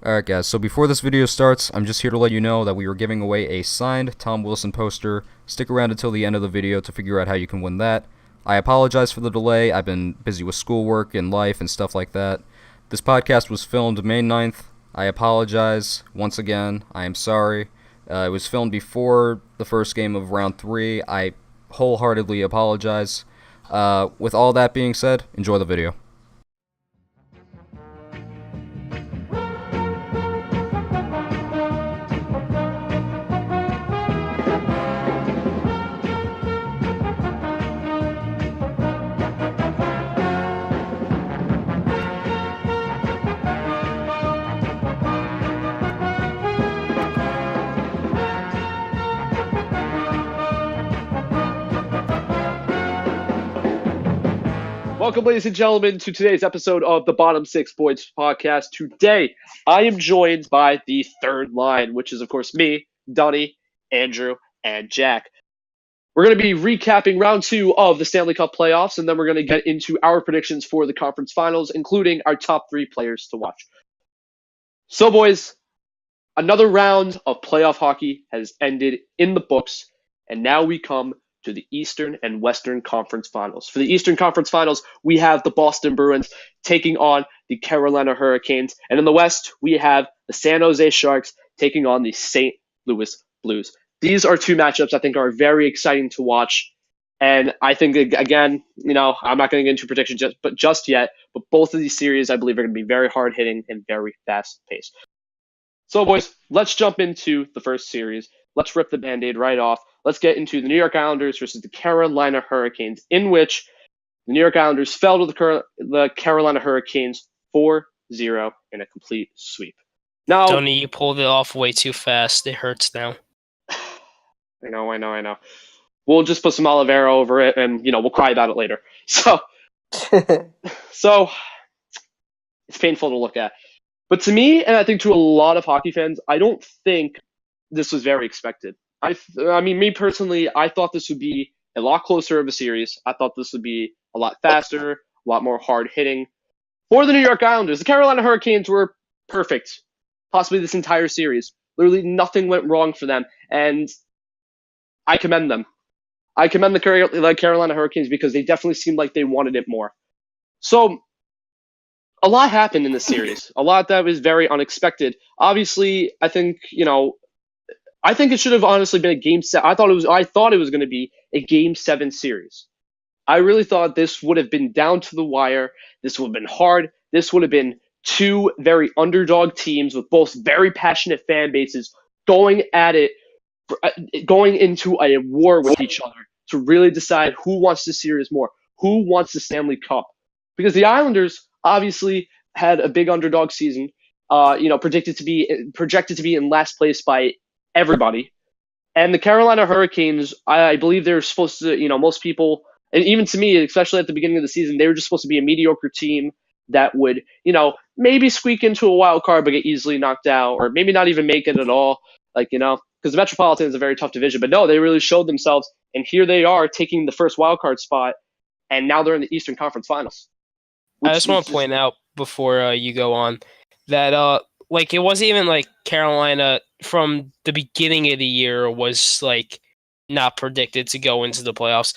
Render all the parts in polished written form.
Alright guys, so before this video starts, I'm just here to let you know that we are giving away a signed Tom Wilson poster. Stick around until the end of the video to figure out how you can win that. I apologize for the delay. I've been busy with schoolwork and life and stuff like that. This podcast was filmed May 9th. I apologize once again. I am sorry. It was filmed before the first game of round 3. I wholeheartedly apologize. With all that being said, enjoy the video. Welcome, ladies and gentlemen, to today's episode of the Bottom Six Boys podcast. Today, I am joined by the third line, which is, of course, me, Dunny, Andrew, and Jack. We're going to be recapping round 2 of the Stanley Cup playoffs, and then we're going to get into our predictions for the conference finals, including our top 3 players to watch. So, boys, another round of playoff hockey has ended in the books, and now we come to the Eastern and Western Conference Finals. For the Eastern Conference Finals, we have the Boston Bruins taking on the Carolina Hurricanes. And in the West, we have the San Jose Sharks taking on the St. Louis Blues. These are 2 matchups I think are very exciting to watch. And I think, again, I'm not going to get into predictions just yet, but both of these series, I believe, are going to be very hard-hitting and very fast-paced. So, boys, let's jump into the first series. Let's rip the Band-Aid right off. Let's get into the New York Islanders versus the Carolina Hurricanes, in which the New York Islanders fell to the Carolina Hurricanes 4-0 in a complete sweep. Now, Tony, you pulled it off way too fast. It hurts now. I know. We'll just put some Oliveira over it, and we'll cry about it later. So it's painful to look at. But to me, and I think to a lot of hockey fans, I don't think this was very expected. I mean, me personally, I thought this would be a lot closer of a series. I thought this would be a lot faster, a lot more hard-hitting. For the New York Islanders, the Carolina Hurricanes were perfect, possibly this entire series. Literally nothing went wrong for them, and I commend them. I commend the Carolina Hurricanes because they definitely seemed like they wanted it more. So, a lot happened in this series. A lot that was very unexpected. Obviously, I think it should have honestly been a game 7. I thought it was going to be a game 7 series. I really thought this would have been down to the wire. This would have been hard. This would have been 2 very underdog teams with both very passionate fan bases going at it, going into a war with each other to really decide who wants the series more, who wants the Stanley Cup. Because the Islanders obviously had a big underdog season, projected to be in last place by everybody. And the Carolina Hurricanes, I believe they were supposed to, most people, and even to me, especially at the beginning of the season, they were just supposed to be a mediocre team that would, maybe squeak into a wild card but get easily knocked out, or maybe not even make it at all, because the Metropolitan is a very tough division. But no, they really showed themselves, and here they are taking the first wild card spot, and now they're in the Eastern Conference Finals. I just want to point out before you go on that it wasn't even like Carolina from the beginning of the year was not predicted to go into the playoffs.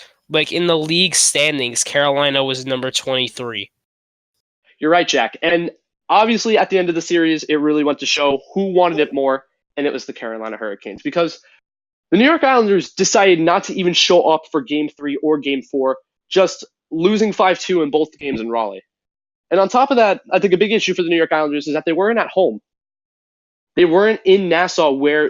In the league standings, Carolina was number 23. You're right, Jack. And obviously at the end of the series, it really went to show who wanted it more, and it was the Carolina Hurricanes. Because the New York Islanders decided not to even show up for Game 3 or Game 4, just losing 5-2 in both games in Raleigh. And on top of that, I think a big issue for the New York Islanders is that they weren't at home. They weren't in Nassau where,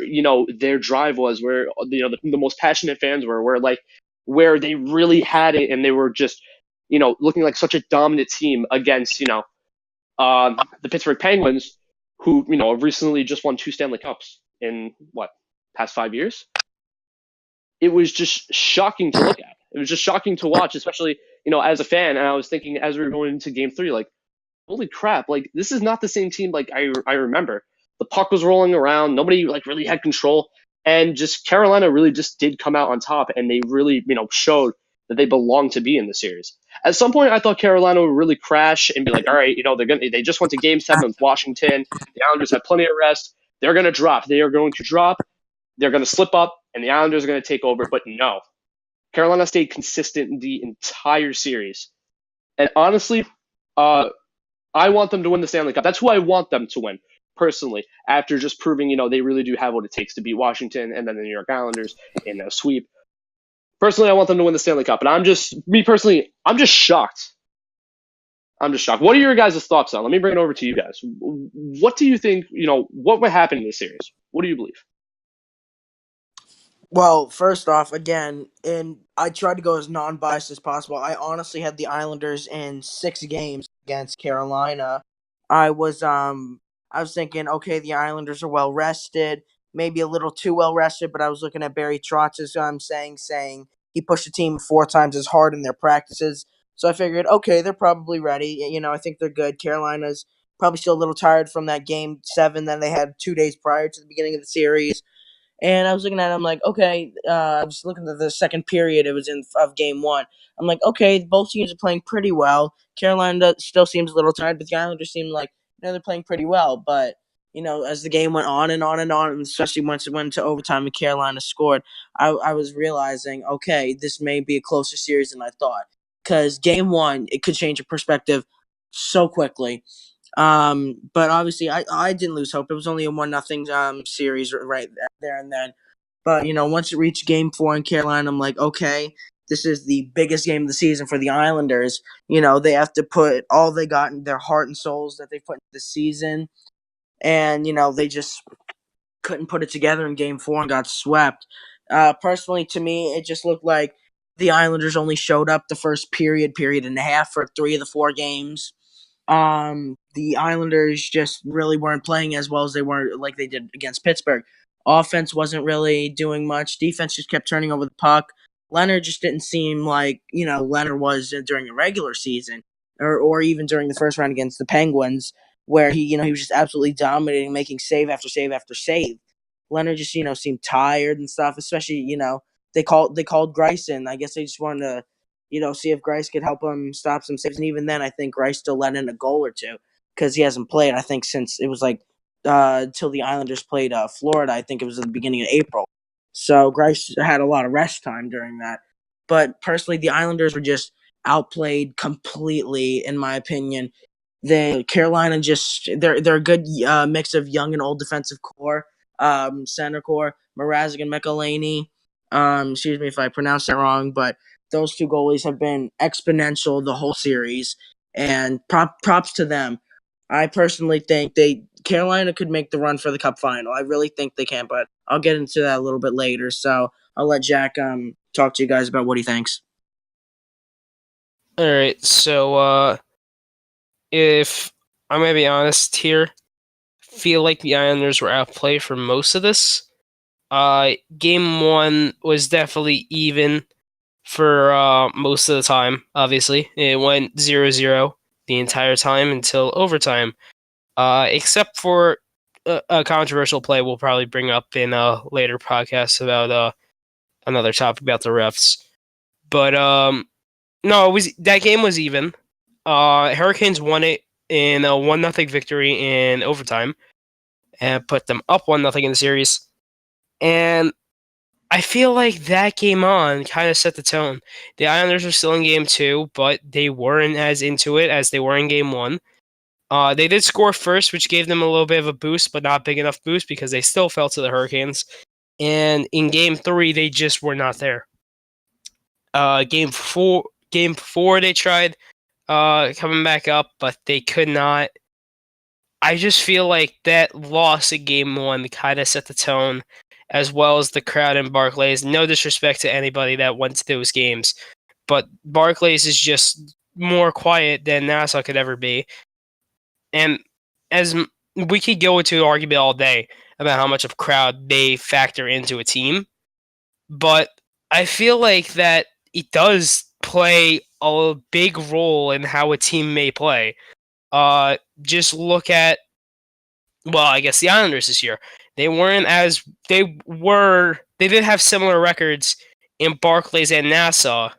their drive was, where, the most passionate fans were, where they really had it and they were just, looking like such a dominant team against, the Pittsburgh Penguins, who, have recently just won 2 Stanley Cups in, past 5 years? It was just shocking to look at. It was just shocking to watch, especially, as a fan. And I was thinking as we were going into Game 3, holy crap, this is not the same team I remember. The puck was rolling around. Nobody really had control. And just Carolina really just did come out on top. And they really, showed that they belong to be in the series. At some point, I thought Carolina would really crash and be like, all right, they just went to Game 7 with Washington. The Islanders had plenty of rest. They're going to drop. They are going to drop. They're going to slip up, and the Islanders are going to take over. But no, Carolina stayed consistent the entire series. And honestly, I want them to win the Stanley Cup. That's who I want them to win, personally, after just proving, they really do have what it takes to beat Washington and then the New York Islanders in a sweep. Personally, I want them to win the Stanley Cup. And I'm just shocked. I'm just shocked. What are your guys' thoughts on? Let me bring it over to you guys. What do you think, what would happen in this series? What do you believe? Well, first off, again, and I tried to go as non-biased as possible. I honestly had the Islanders in 6 games against Carolina. I was thinking, okay, the Islanders are well rested, maybe a little too well rested, but I was looking at Barry Trotz's saying he pushed the team 4 times as hard in their practices. So I figured, okay, they're probably ready. I think they're good. Carolina's probably still a little tired from that Game 7 that they had 2 days prior to the beginning of the series. And I was looking at it, I'm like, okay, I was looking at the second period of Game 1. I'm like, okay, both teams are playing pretty well. Carolina still seems a little tired, but the Islanders seem like, they're playing pretty well. But, as the game went on and on and on, and especially once it went to overtime and Carolina scored, I was realizing, okay, this may be a closer series than I thought. Because Game 1, it could change your perspective so quickly. But obviously, I didn't lose hope. It was only a 1-0 series right there and then. But once it reached Game 4 in Carolina, I'm like, okay, this is the biggest game of the season for the Islanders. They have to put all they got in their heart and souls that they put in the season, and they just couldn't put it together in Game 4 and got swept. Personally, to me, it just looked like the Islanders only showed up the first period and a half for 3 of the 4 games. The Islanders just really weren't playing as well as they were like they did against Pittsburgh. Offense wasn't really doing much. Defense just kept turning over the puck. Leonard just didn't seem like, Leonard was during the regular season or even during the first round against the Penguins where he was just absolutely dominating, making save after save after save. Leonard just, seemed tired and stuff, especially, they called Greiss in. I guess they just wanted to see if Greiss could help him stop some saves. And even then, I think Greiss still let in a goal or two because he hasn't played, I think, since it was till the Islanders played Florida. I think it was at the beginning of April. So Greiss had a lot of rest time during that. But personally, the Islanders were just outplayed completely, in my opinion. Carolina they're a good mix of young and old defensive core, center core, Mrazek and McElhaney. Excuse me if I pronounced that wrong, but those 2 goalies have been exponential the whole series, and props to them. I personally think Carolina could make the run for the Cup final. I really think they can, but I'll get into that a little bit later. So I'll let Jack talk to you guys about what he thinks. All right, so if I'm gonna be honest here, feel like the Islanders were outplayed for most of this. Game 1 was definitely even for most of the time, obviously. It went 0-0 the entire time until overtime. Except for a controversial play we'll probably bring up in a later podcast about another topic about the refs. But no, that game was even. Hurricanes won it in a 1-0 victory in overtime and put them up 1-0 in the series. And I feel like that game on kind of set the tone. The Islanders were still in Game 2, but they weren't as into it as they were in Game 1. They did score first, which gave them a little bit of a boost, but not big enough boost because they still fell to the Hurricanes. And in Game 3, they just were not there. Game 4, they tried coming back up, but they could not. I just feel like that loss in Game 1 kind of set the tone, as well as the crowd in Barclays. No disrespect to anybody that went to those games, but Barclays is just more quiet than Nassau could ever be. And as we could go into an argument all day about how much of crowd they factor into a team, but I feel like that it does play a big role in how a team may play. Just look at, well, I guess the Islanders this year. They did have similar records in Barclays and Nassau,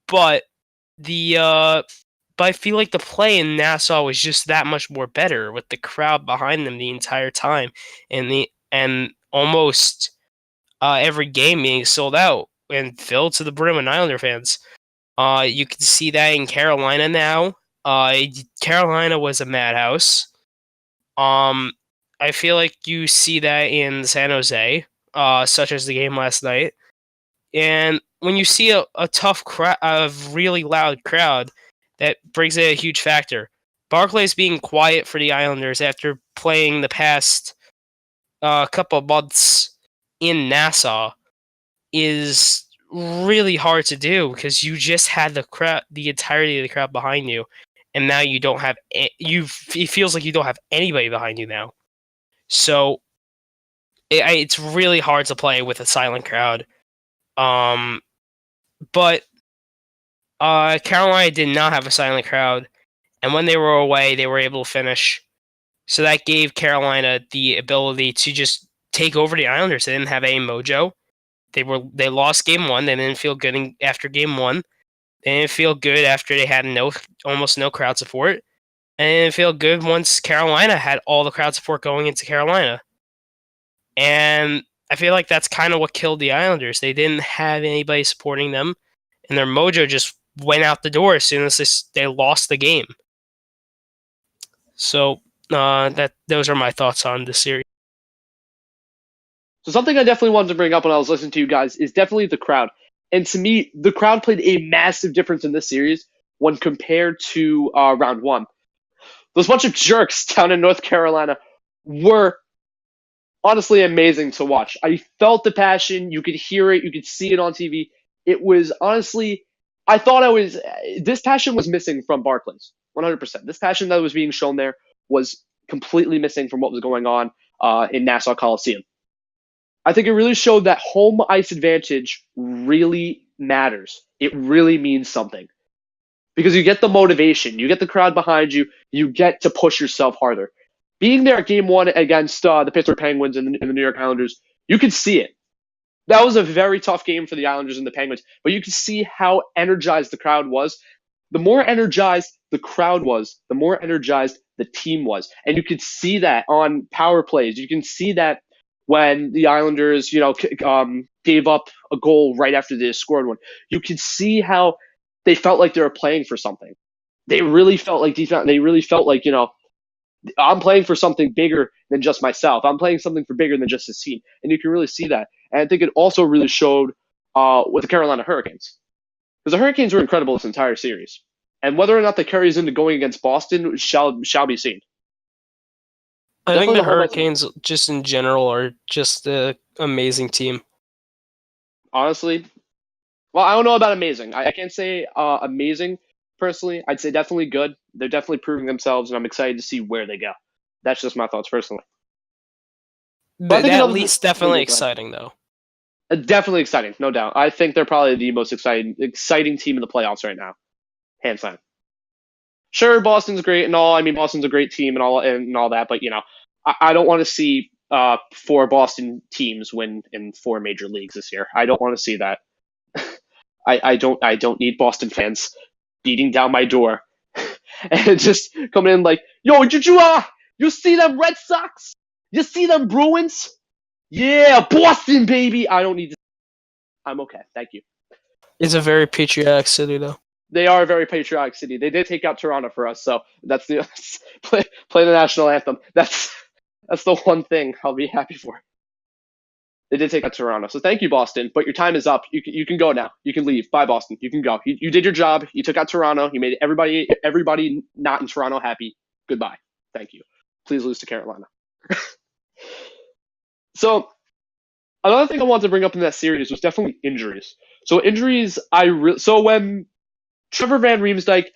but but I feel like the play in Nassau was just that much more better with the crowd behind them the entire time, and almost every game being sold out and filled to the brim with Islander fans. You can see that in Carolina now. Carolina was a madhouse. I feel like you see that in San Jose, such as the game last night. And when you see a tough crowd, a really loud crowd, that brings in a huge factor. Barclays being quiet for the Islanders after playing the past couple of months in Nassau is really hard to do because you just had the entirety of the crowd behind you, and now you don't have it feels like you don't have anybody behind you now. So it's really hard to play with a silent crowd. But Carolina did not have a silent crowd, and when they were away, they were able to finish. So that gave Carolina the ability to just take over the Islanders. They didn't have any mojo. They lost game one. They didn't feel good after game one. They didn't feel good after they had almost no crowd support. And they didn't feel good once Carolina had all the crowd support going into Carolina. And I feel like that's kind of what killed the Islanders. They didn't have anybody supporting them, and their mojo just went out the door as soon as they lost the game. So those are my thoughts on this series. So something I definitely wanted to bring up when I was listening to you guys is definitely the crowd. And to me, the crowd played a massive difference in this series when compared to round one. Those bunch of jerks down in North Carolina were honestly amazing to watch. I felt the passion. You could hear it. You could see it on TV. It was honestly, this passion was missing from Barclays, 100%. This passion that was being shown there was completely missing from what was going on in Nassau Coliseum. I think it really showed that home ice advantage really matters. It really means something. Because you get the motivation, you get the crowd behind you, you get to push yourself harder. Being there at game one against the Pittsburgh Penguins and the New York Islanders, you could see it. That was a very tough game for the Islanders and the Penguins, but you could see how energized the crowd was. The more energized the crowd was, the more energized the team was. And you could see that on power plays. You can see that when the Islanders, gave up a goal right after they scored one. You could see how they felt like they were playing for something. They really felt like I'm playing for something bigger than just myself. I'm playing something for bigger than just this team. And you can really see that. And I think it also really showed with the Carolina Hurricanes. Because the Hurricanes were incredible this entire series. And whether or not that carries into going against Boston shall be seen. I think the Hurricanes, just in general, are just an amazing team. Honestly, well, I don't know about amazing. I can't say amazing personally. I'd say definitely good. They're definitely proving themselves, and I'm excited to see where they go. That's just my thoughts personally. But at least definitely exciting, though. Definitely exciting, no doubt. I think they're probably the most exciting team in the playoffs right now, hands down. Sure, Boston's great and all. I mean, Boston's a great team and all that, but I don't want to see 4 Boston teams win in 4 major leagues this year. I don't want to see that. I don't need Boston fans beating down my door and just coming in like, yo, did you see them Red Sox? You see them Bruins? Yeah, Boston, baby. I don't need to. I'm okay. Thank you. It's a very patriotic city, though. They are a very patriotic city. They did take out Toronto for us, so that's the play the national anthem. That's the one thing I'll be happy for. They did take out Toronto, so thank you, Boston. But your time is up. You can go now. You can leave. Bye, Boston. You can go. You did your job. You took out Toronto. You made everybody not in Toronto happy. Goodbye. Thank you. Please lose to Carolina. So another thing I wanted to bring up in that series was definitely injuries. So injuries, so when Trevor Van Riemsdyk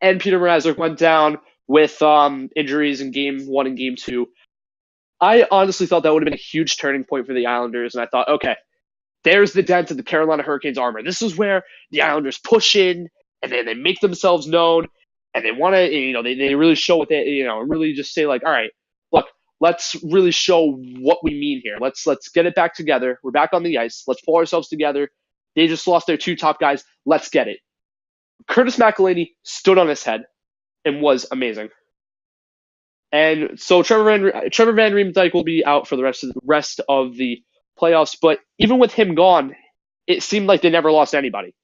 and Peter Mrazek went down with injuries in game 1 and game 2, I honestly thought that would have been a huge turning point for the Islanders, and I thought, okay, there's the dent in the Carolina Hurricanes armor. This is where the Islanders push in, and then they make themselves known, and they want to, they really show what they, really just say like, all right, look, let's really show what we mean here. Let's get it back together. We're back on the ice. Let's pull ourselves together. They just lost their 2 top guys. Let's get it. Curtis McElhaney stood on his head and was amazing. And so Trevor Van Riemsdyk will be out for the rest of the playoffs. But even with him gone, it seemed like they never lost anybody.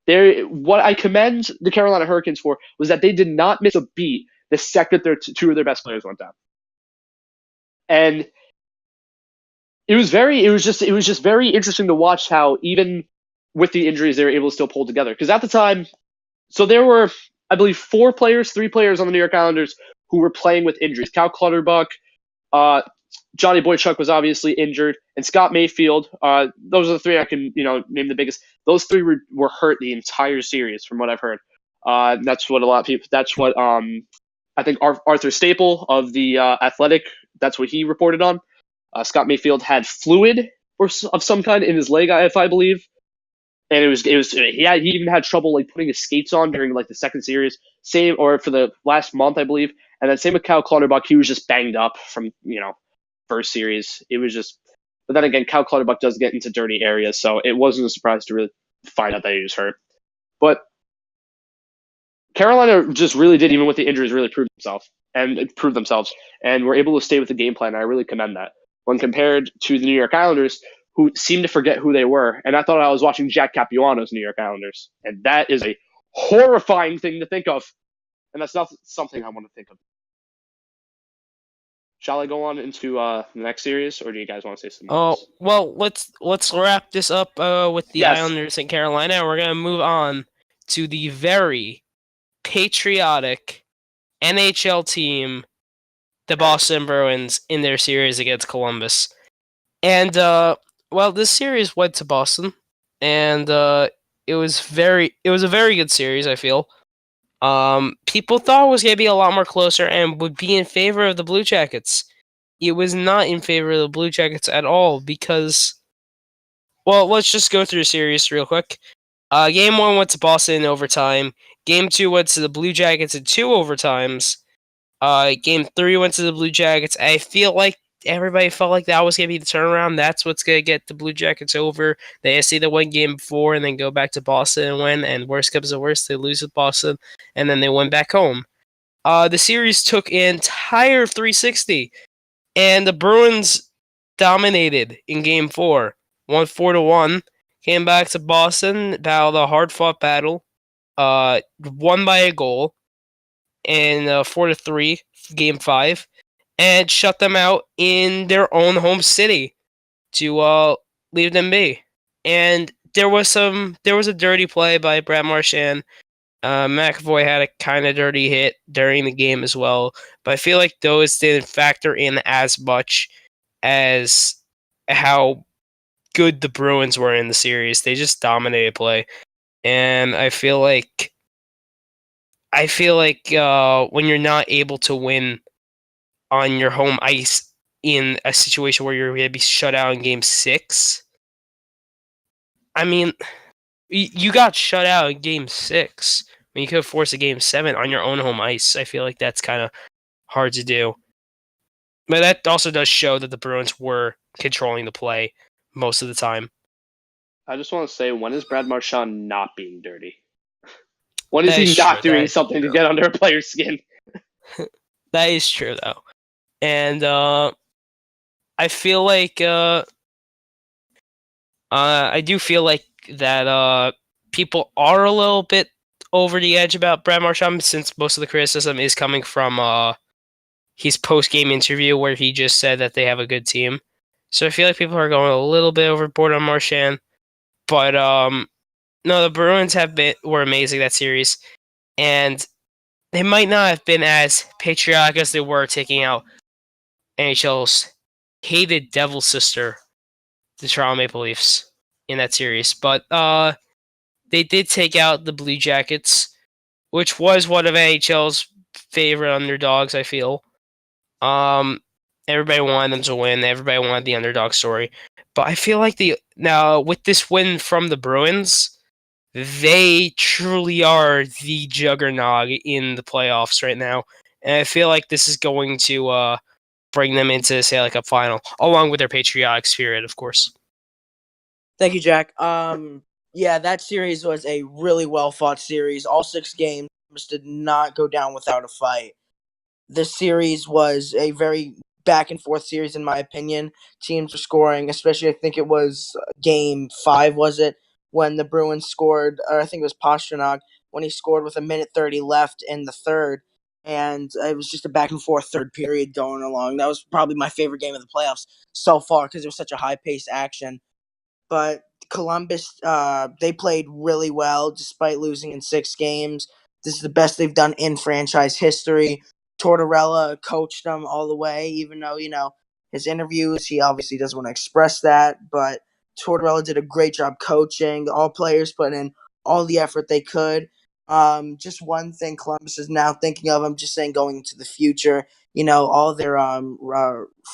What I commend the Carolina Hurricanes for was that they did not miss a beat the second two of their best players went down. And it was just very interesting to watch how even with the injuries they were able to still pull together. Because at the time, so there were, I believe, 3 players on the New York Islanders who were playing with injuries. Cal Clutterbuck, Johnny Boychuk was obviously injured, and Scott Mayfield. Those are the 3 I can name the biggest. Those 3 were hurt the entire series, from what I've heard. That's what a lot of people. That's what I think Arthur Staple of the Athletic. That's what he reported on. Scott Mayfield had fluid of some kind in his leg, if I believe, and he even had trouble like putting his skates on during like the second series, or for the last month, I believe. And then same with Cal Clutterbuck, he was just banged up from first series. It was just, but then again, Cal Clutterbuck does get into dirty areas, so it wasn't a surprise to really find out that he was hurt. But Carolina just really did, even with the injuries, really prove themselves, and were able to stay with the game plan. I really commend that when compared to the New York Islanders, who seemed to forget who they were. And I thought I was watching Jack Capuano's New York Islanders, and that is a horrifying thing to think of. And that's not something I want to think of. Shall I go on into the next series, or do you guys want to say something else? Well, let's wrap this up with the Islanders in Carolina. We're gonna move on to the very patriotic NHL team, the Boston Bruins, in their series against Columbus. And this series went to Boston, and it was a very good series, I feel. People thought it was going to be a lot more closer and would be in favor of the Blue Jackets. It was not in favor of the Blue Jackets at all because, well, let's just go through the series real quick. Game 1 went to Boston in overtime. Game 2 went to the Blue Jackets in 2 overtimes. Game 3 went to the Blue Jackets. I feel like everybody felt like that was going to be the turnaround. That's what's going to get the Blue Jackets over. They had to see the win game before and then go back to Boston and win. And worst comes to worst, they lose with Boston. And then they went back home. The series took an entire 360. And the Bruins dominated in Game 4. Won 4-1. Came back to Boston, battled a hard-fought battle. Won by a goal. In 4-3, Game 5. And shut them out in their own home city to leave them be. And there was a dirty play by Brad Marchand. McAvoy had a kind of dirty hit during the game as well, but I feel like those didn't factor in as much as how good the Bruins were in the series. They just dominated play, and I feel like when you're not able to win on your home ice in a situation where you're going to be shut out in Game 6. I mean, you got shut out in Game 6. I mean, you could have forced a Game 7 on your own home ice. I feel like that's kind of hard to do. But that also does show that the Bruins were controlling the play most of the time. I just want to say, when is Brad Marchand not being dirty? When is he not doing something to get under a player's skin? That is true, though. And I feel like I do feel like that people are a little bit over the edge about Brad Marchand, since most of the criticism is coming from his post-game interview where he just said that they have a good team. So I feel like people are going a little bit overboard on Marchand. But no, the Bruins were amazing that series, and they might not have been as patriotic as they were taking out NHL's hated devil sister, the Toronto Maple Leafs, in that series. But they did take out the Blue Jackets, which was one of NHL's favorite underdogs, I feel. Everybody wanted them to win. Everybody wanted the underdog story. But I feel like now with this win from the Bruins, they truly are the juggernaut in the playoffs right now. And I feel like this is going to bring them into the Stanley Cup final, along with their patriotic spirit, of course. Thank you, Jack. Yeah, that series was a really well fought series. All 6 games did not go down without a fight. This series was a very back and forth series, in my opinion. Teams were scoring, especially I think it was game 5, was it? When the Bruins scored, or I think it was Pastrnak, when he scored with a minute 30 left in the third. And it was just a back and forth third period going along. That was probably my favorite game of the playoffs so far because it was such a high paced action. But Columbus, they played really well despite losing in 6 games. This is the best they've done in franchise history. Tortorella coached them all the way, even though, his interviews, he obviously doesn't want to express that, but Tortorella did a great job coaching. All players put in all the effort they could. Just one thing Columbus is now thinking of, I'm just saying going into the future, all their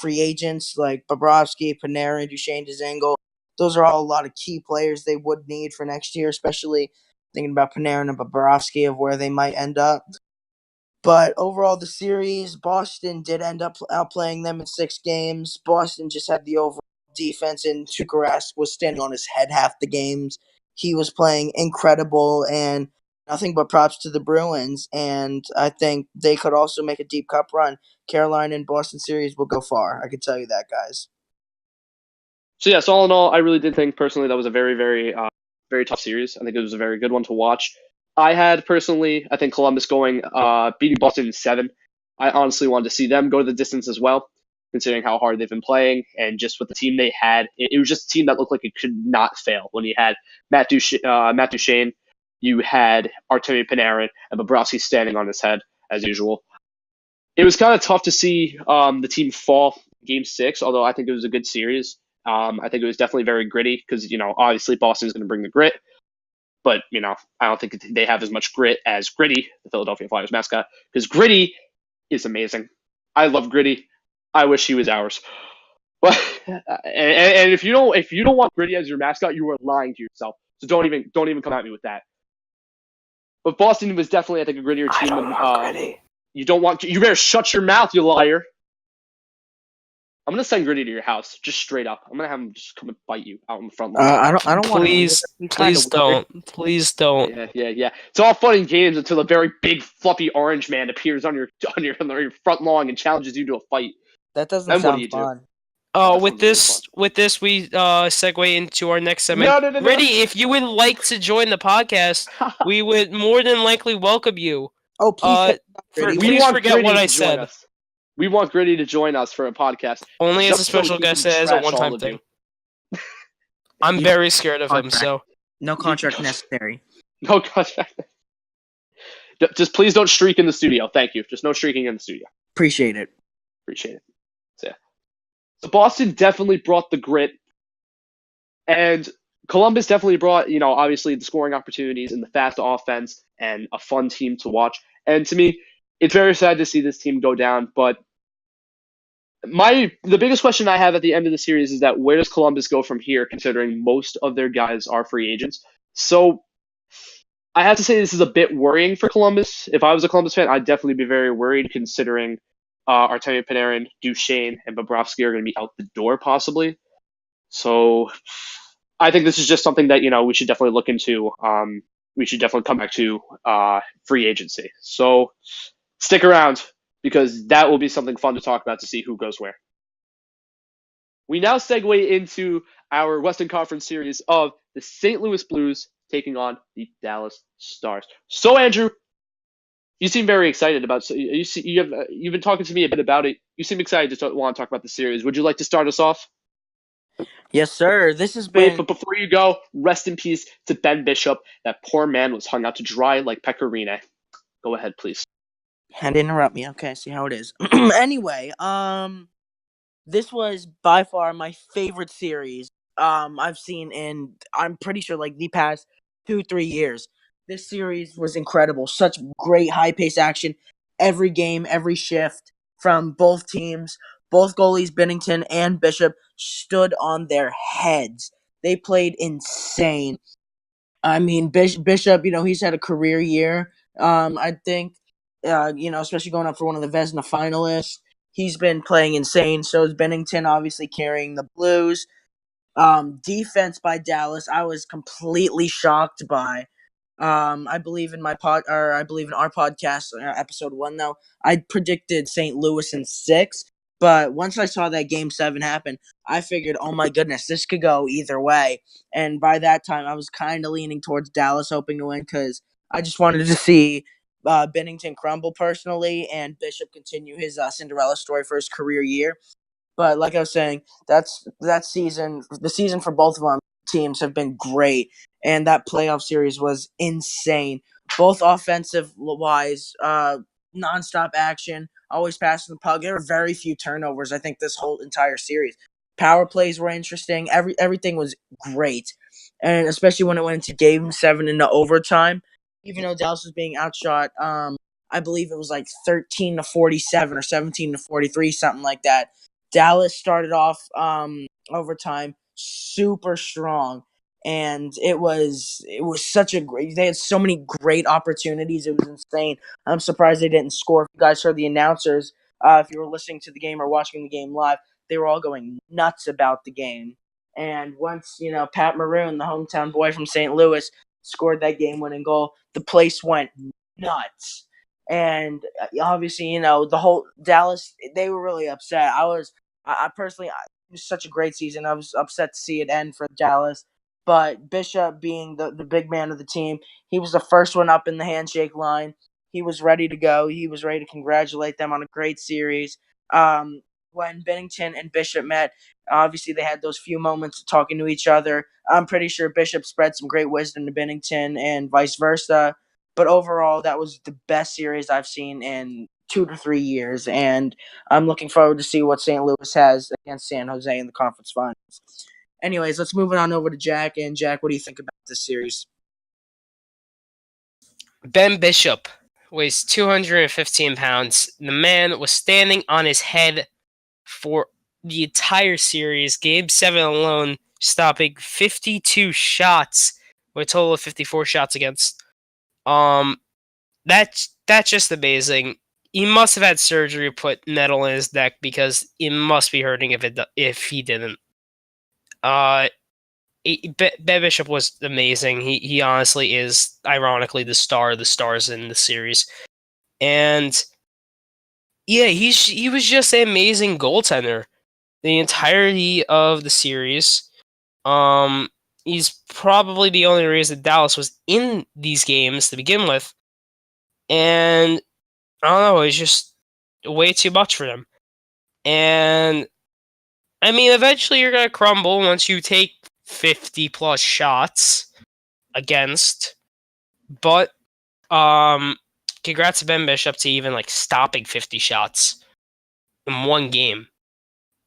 free agents like Bobrovsky, Panarin, Duchesne, Dzingel, those are all a lot of key players they would need for next year, especially thinking about Panarin and Bobrovsky of where they might end up. But overall, the series, Boston did end up outplaying them in 6 games. Boston just had the overall defense, and Tuukka Rask was standing on his head half the games. He was playing incredible, and nothing but props to the Bruins. And I think they could also make a deep cup run. Carolina and Boston series will go far. I can tell you that, guys. So yes, all in all, I really did think personally that was a very, very, very tough series. I think it was a very good one to watch. I had personally, I think Columbus going beating Boston in 7. I honestly wanted to see them go to the distance as well, considering how hard they've been playing and just with the team they had. It was just a team that looked like it could not fail. When you had Matt Duchene, you had Artemi Panarin, and Bobrovsky standing on his head as usual. It was kind of tough to see the team fall Game 6, although I think it was a good series. I think it was definitely very gritty because, obviously Boston's going to bring the grit. But, I don't think they have as much grit as Gritty, the Philadelphia Flyers mascot, because Gritty is amazing. I love Gritty. I wish he was ours. But and if you don't want Gritty as your mascot, you are lying to yourself. So don't even come at me with that. But Boston was definitely, I think, a grittier team. I don't want Gritty. You better shut your mouth, you liar. I'm gonna send Gritty to your house, just straight up. I'm gonna have him just come and bite you out in the front lawn. I don't want to. Please don't. Yeah. It's all fun and games until a very big, fluffy orange man appears on your front lawn and challenges you to a fight. That doesn't Then what do sound you do? fun. Oh, That's with this, we segue into our next segment. No. Gritty, if you would like to join the podcast, we would more than likely welcome you. Oh, please. Please forget what I said. Us. We want Gritty to join us for a podcast. Only as a just so special he guest, can as a trash all one-time of thing. you. I'm very scared of him, so No contract necessary. No contract. Just please don't streak in the studio. Thank you. Just no streaking in the studio. Appreciate it. Appreciate it. So Boston definitely brought the grit, and Columbus definitely brought, obviously the scoring opportunities and the fast offense and a fun team to watch. And to me, it's very sad to see this team go down. But the biggest question I have at the end of the series is that where does Columbus go from here, considering most of their guys are free agents? So I have to say this is a bit worrying for Columbus. If I was a Columbus fan, I'd definitely be very worried considering Artemi Panarin, Duchesne, and Bobrovsky are going to be out the door possibly. So I think this is just something that, we should definitely look into. We should definitely come back to free agency. So stick around because that will be something fun to talk about to see who goes where. We now segue into our Western Conference series of the St. Louis Blues taking on the Dallas Stars. So, Andrew, you seem very excited about. You've been talking to me a bit about it. You seem excited to want to talk about the series. Would you like to start us off? Yes, sir. This has been. Wait, but before you go, rest in peace to Ben Bishop. That poor man was hung out to dry like Pecorine. Go ahead, please. Had to interrupt me. Okay, see how it is. Anyway, this was by far my favorite series I've seen in, I'm pretty sure, like the past 2-3 years. This series was incredible. Such great high-paced action. Every game, every shift from both teams. Both goalies, Binnington and Bishop, stood on their heads. They played insane. I mean, Bishop, he's had a career year. I think, especially going up for one of the Vezina finalists. He's been playing insane. So is Binnington, obviously carrying the Blues. Defense by Dallas, I was completely shocked by. I believe in I believe in our podcast, episode 1 though, I predicted St. Louis in 6, but once I saw that game 7 happen, I figured, oh my goodness, this could go either way. And by that time, I was kind of leaning towards Dallas, hoping to win because I just wanted to see Bennington crumble personally and Bishop continue his Cinderella story for his career year. But like I was saying, that season, the season for both of them teams have been great, and that playoff series was insane. Both offensive wise, nonstop action, always passing the puck. There were very few turnovers. I think this whole entire series, power plays were interesting. Everything was great, and especially when it went into Game 7 into overtime. Even though Dallas was being outshot, I believe it was like 13-47 or 17-43, something like that. Dallas started off overtime super strong, and it was such a great. They had so many great opportunities. It was insane. I'm surprised they didn't score. If you guys heard the announcers, if you were listening to the game or watching the game live, they were all going nuts about the game. And once Pat Maroon, the hometown boy from St. Louis, scored that game-winning goal, the place went nuts. And obviously, the whole Dallas, they were really upset. I personally, it was such a great season. I was upset to see it end for Dallas. But Bishop, being the big man of the team, he was the first one up in the handshake line. He was ready to go. He was ready to congratulate them on a great series. When Bennington and Bishop met, obviously they had those few moments of talking to each other. I'm pretty sure Bishop spread some great wisdom to Bennington and vice versa. But overall, that was the best series I've seen in 2 to 3 years, and I'm looking forward to see what St. Louis has against San Jose in the conference finals. Anyways, let's move on over to Jack. And Jack, what do you think about this series? Ben Bishop weighs 215 pounds. The man was standing on his head for the entire series. Game 7 alone, stopping 52 shots with a total of 54 shots against. That's just amazing. He must have had surgery to put metal in his neck because it must be hurting if he didn't. Ben Bishop was amazing. He honestly is, ironically, the star of the stars in the series. And yeah, he was just an amazing goaltender the entirety of the series. He's probably the only reason Dallas was in these games to begin with. And I don't know, it's just way too much for them. And I mean, eventually you're gonna crumble once you take 50 plus shots against. But congrats to Ben Bishop to even stopping 50 shots in one game.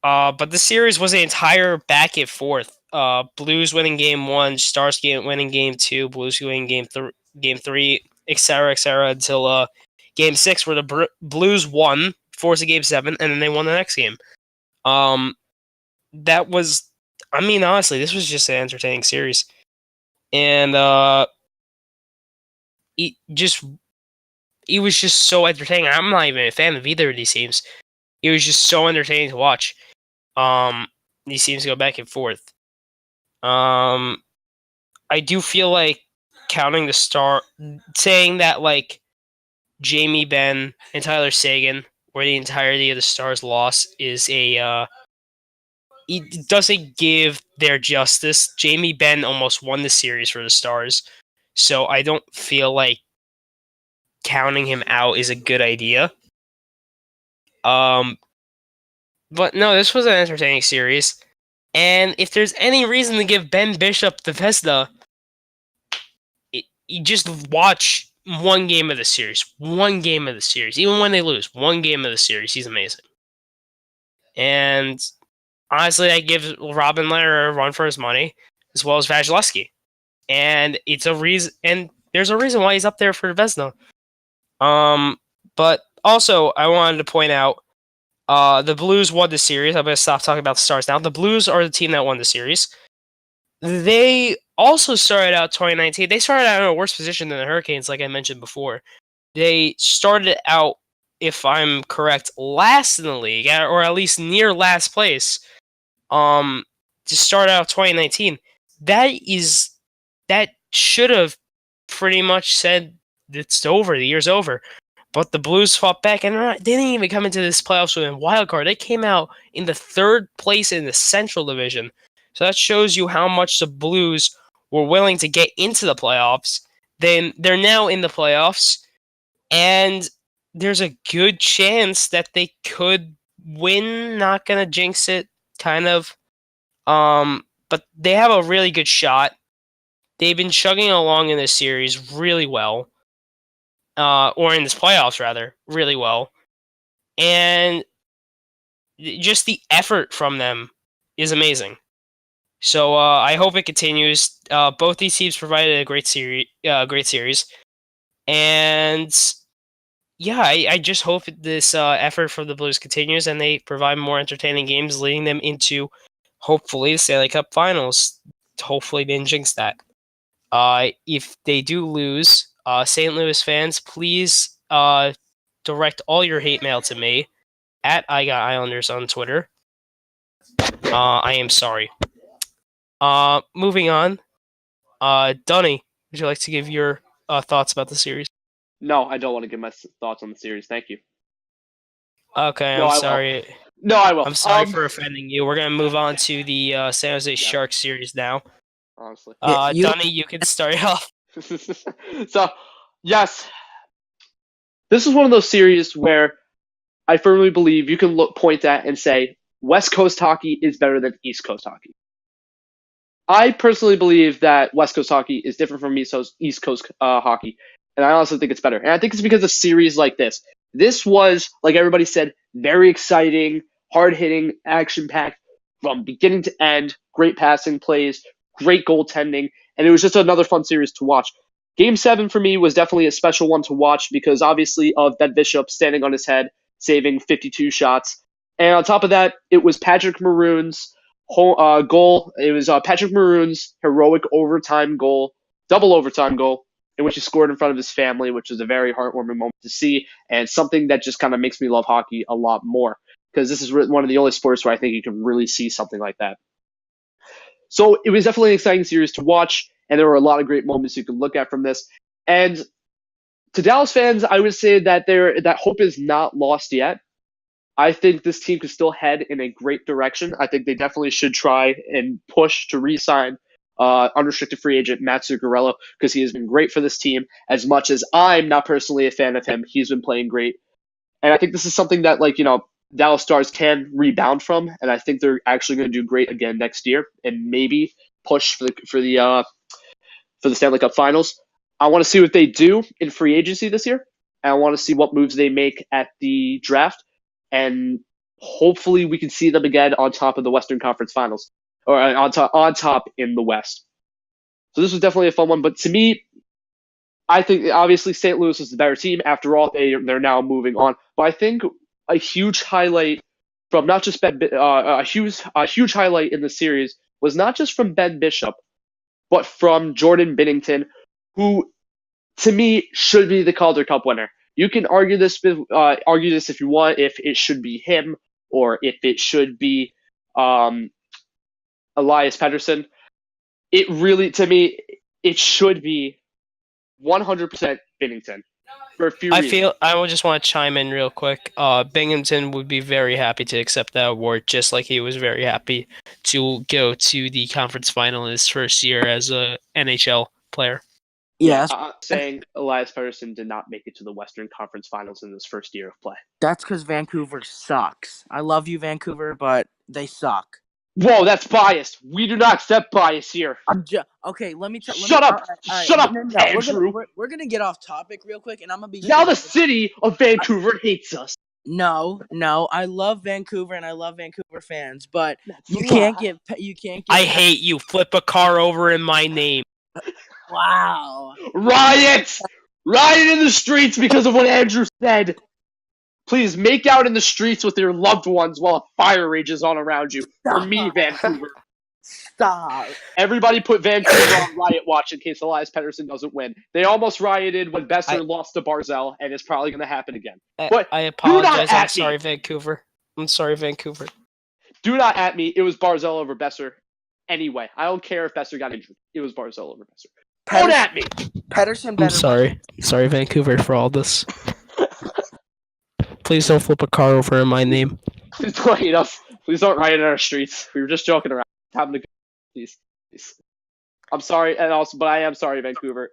But the series was an entire back and forth. Blues winning game 1, Stars winning game 2, Blues winning game 3, etc., until game 6, where the Blues won, forcing game 7, and then they won the next game. That was, I mean, honestly, this was just an entertaining series, and it was just so entertaining. I'm not even a fan of either of these teams. It was just so entertaining to watch. These teams go back and forth. I do feel like counting the star, saying that Jamie Benn and Tyler Seguin were the entirety of the Stars' loss is it doesn't give their justice. Jamie Benn almost won the series for the Stars, so I don't feel like counting him out is a good idea. But no, this was an entertaining series. And if there's any reason to give Ben Bishop the Vezina, you just watch one game of the series. One game of the series. Even when they lose, one game of the series. He's amazing. And honestly, that gives Robin Lehner a run for his money, as well as Vasilevsky. And it's a reason, and there's a reason why he's up there for the Vezina. But also, I wanted to point out, the Blues won the series. I'm going to stop talking about the Stars now. The Blues are the team that won the series. They also started out 2019. They started out in a worse position than the Hurricanes, like I mentioned before. They started out, if I'm correct, last in the league, or at least near last place. To to start out 2019, that should have pretty much said it's over. The year's over. But the Blues fought back, and they didn't even come into this playoffs with a wild card. They came out in the 3rd place in the Central Division. So that shows you how much the Blues were willing to get into the playoffs. Then they're now in the playoffs, and there's a good chance that they could win. Not gonna jinx it, kind of. But they have a really good shot. They've been chugging along in this series really well. Or in this playoffs, rather, really well. And just the effort from them is amazing. So I hope it continues. Both these teams provided a great series. And yeah, I just hope this effort from the Blues continues and they provide more entertaining games, leading them into, hopefully, the Stanley Cup Finals. Hopefully, they didn't jinx that. If they do lose, St. Louis fans, please direct all your hate mail to me at IGotIslanders on Twitter. I am sorry. Moving on. Dunny, would you like to give your thoughts about the series? No, I don't want to give my thoughts on the series. Thank you. Okay, No, I'm I will. sorry. No, I will. I'm sorry for offending you. We're going to move on to the San Jose Sharks series now. Honestly. Dunny, you can start off. So, yes. This is one of those series where I firmly believe you can point at and say, West Coast hockey is better than East Coast hockey. I personally believe that West Coast hockey is different from East Coast hockey, and I honestly think it's better. And I think it's because of series like this. This was, like everybody said, very exciting, hard-hitting, action-packed from beginning to end, great passing plays, great goaltending, and it was just another fun series to watch. Game 7 for me was definitely a special one to watch because obviously of Ben Bishop standing on his head, saving 52 shots. And on top of that, it was Patrick Maroon's goal. It was Patrick Maroon's heroic overtime goal, double overtime goal, in which he scored in front of his family, which was a very heartwarming moment to see, and something that just kind of makes me love hockey a lot more, because this is one of the only sports where I think you can really see something like that. So it was definitely an exciting series to watch, and there were a lot of great moments you could look at from this. And to Dallas fans, I would say that that hope is not lost yet. I think this team could still head in a great direction. I think they definitely should try and push to re-sign unrestricted free agent Matt Zuccarello, because he has been great for this team. As much as I'm not personally a fan of him, he's been playing great. And I think this is something that, Dallas Stars can rebound from, and I think they're actually going to do great again next year and maybe push for the Stanley Cup Finals. I want to see what they do in free agency this year, and I want to see what moves they make at the draft. And hopefully we can see them again on top of the Western Conference Finals, or on top in the West. So this was definitely a fun one. But to me, I think obviously St. Louis is the better team. After all, they're now moving on. But I think a huge highlight from not just a huge highlight in the series was not just from Ben Bishop, but from Jordan Binnington, who to me should be the Calder Cup winner. You can argue this if you want, if it should be him or if it should be Elias Pettersson. It really, to me, it should be 100% Binnington for a few reasons. I would just want to chime in real quick. Binghamton would be very happy to accept that award, just like he was very happy to go to the conference final in his first year as a NHL player. Yes. Saying Elias Pettersson did not make it to the Western Conference Finals in his first year of play. That's because Vancouver sucks. I love you, Vancouver, but they suck. Whoa, that's biased. We do not accept bias here. Okay, let me tell. Shut up, Andrew. We're gonna get off topic real quick, and I'm gonna be. Now the city of Vancouver hates us. No, I love Vancouver and I love Vancouver fans, but you can't get. I hate you. Flip a car over in my name. Wow. Riot in the streets because of what Andrew said. Please make out in the streets with your loved ones while a fire rages on around you. For me, Vancouver. Stop. Everybody put Vancouver on riot watch in case Elias Pettersson doesn't win. They almost rioted when Besser lost to Barzal, and it's probably going to happen again. But I apologize. I'm sorry, Vancouver. I'm sorry, Vancouver. Do not at me. It was Barzal over Besser. anyway. I don't care if Besser got injured. It was Barzal over Besser. Don't at me! Pedersen I'm better. sorry, Vancouver, for all this. Please don't flip a car over in my name. Please don't hate us. Please don't riot in our streets. We were just joking around. Having a good please. I'm sorry, but I am sorry, Vancouver.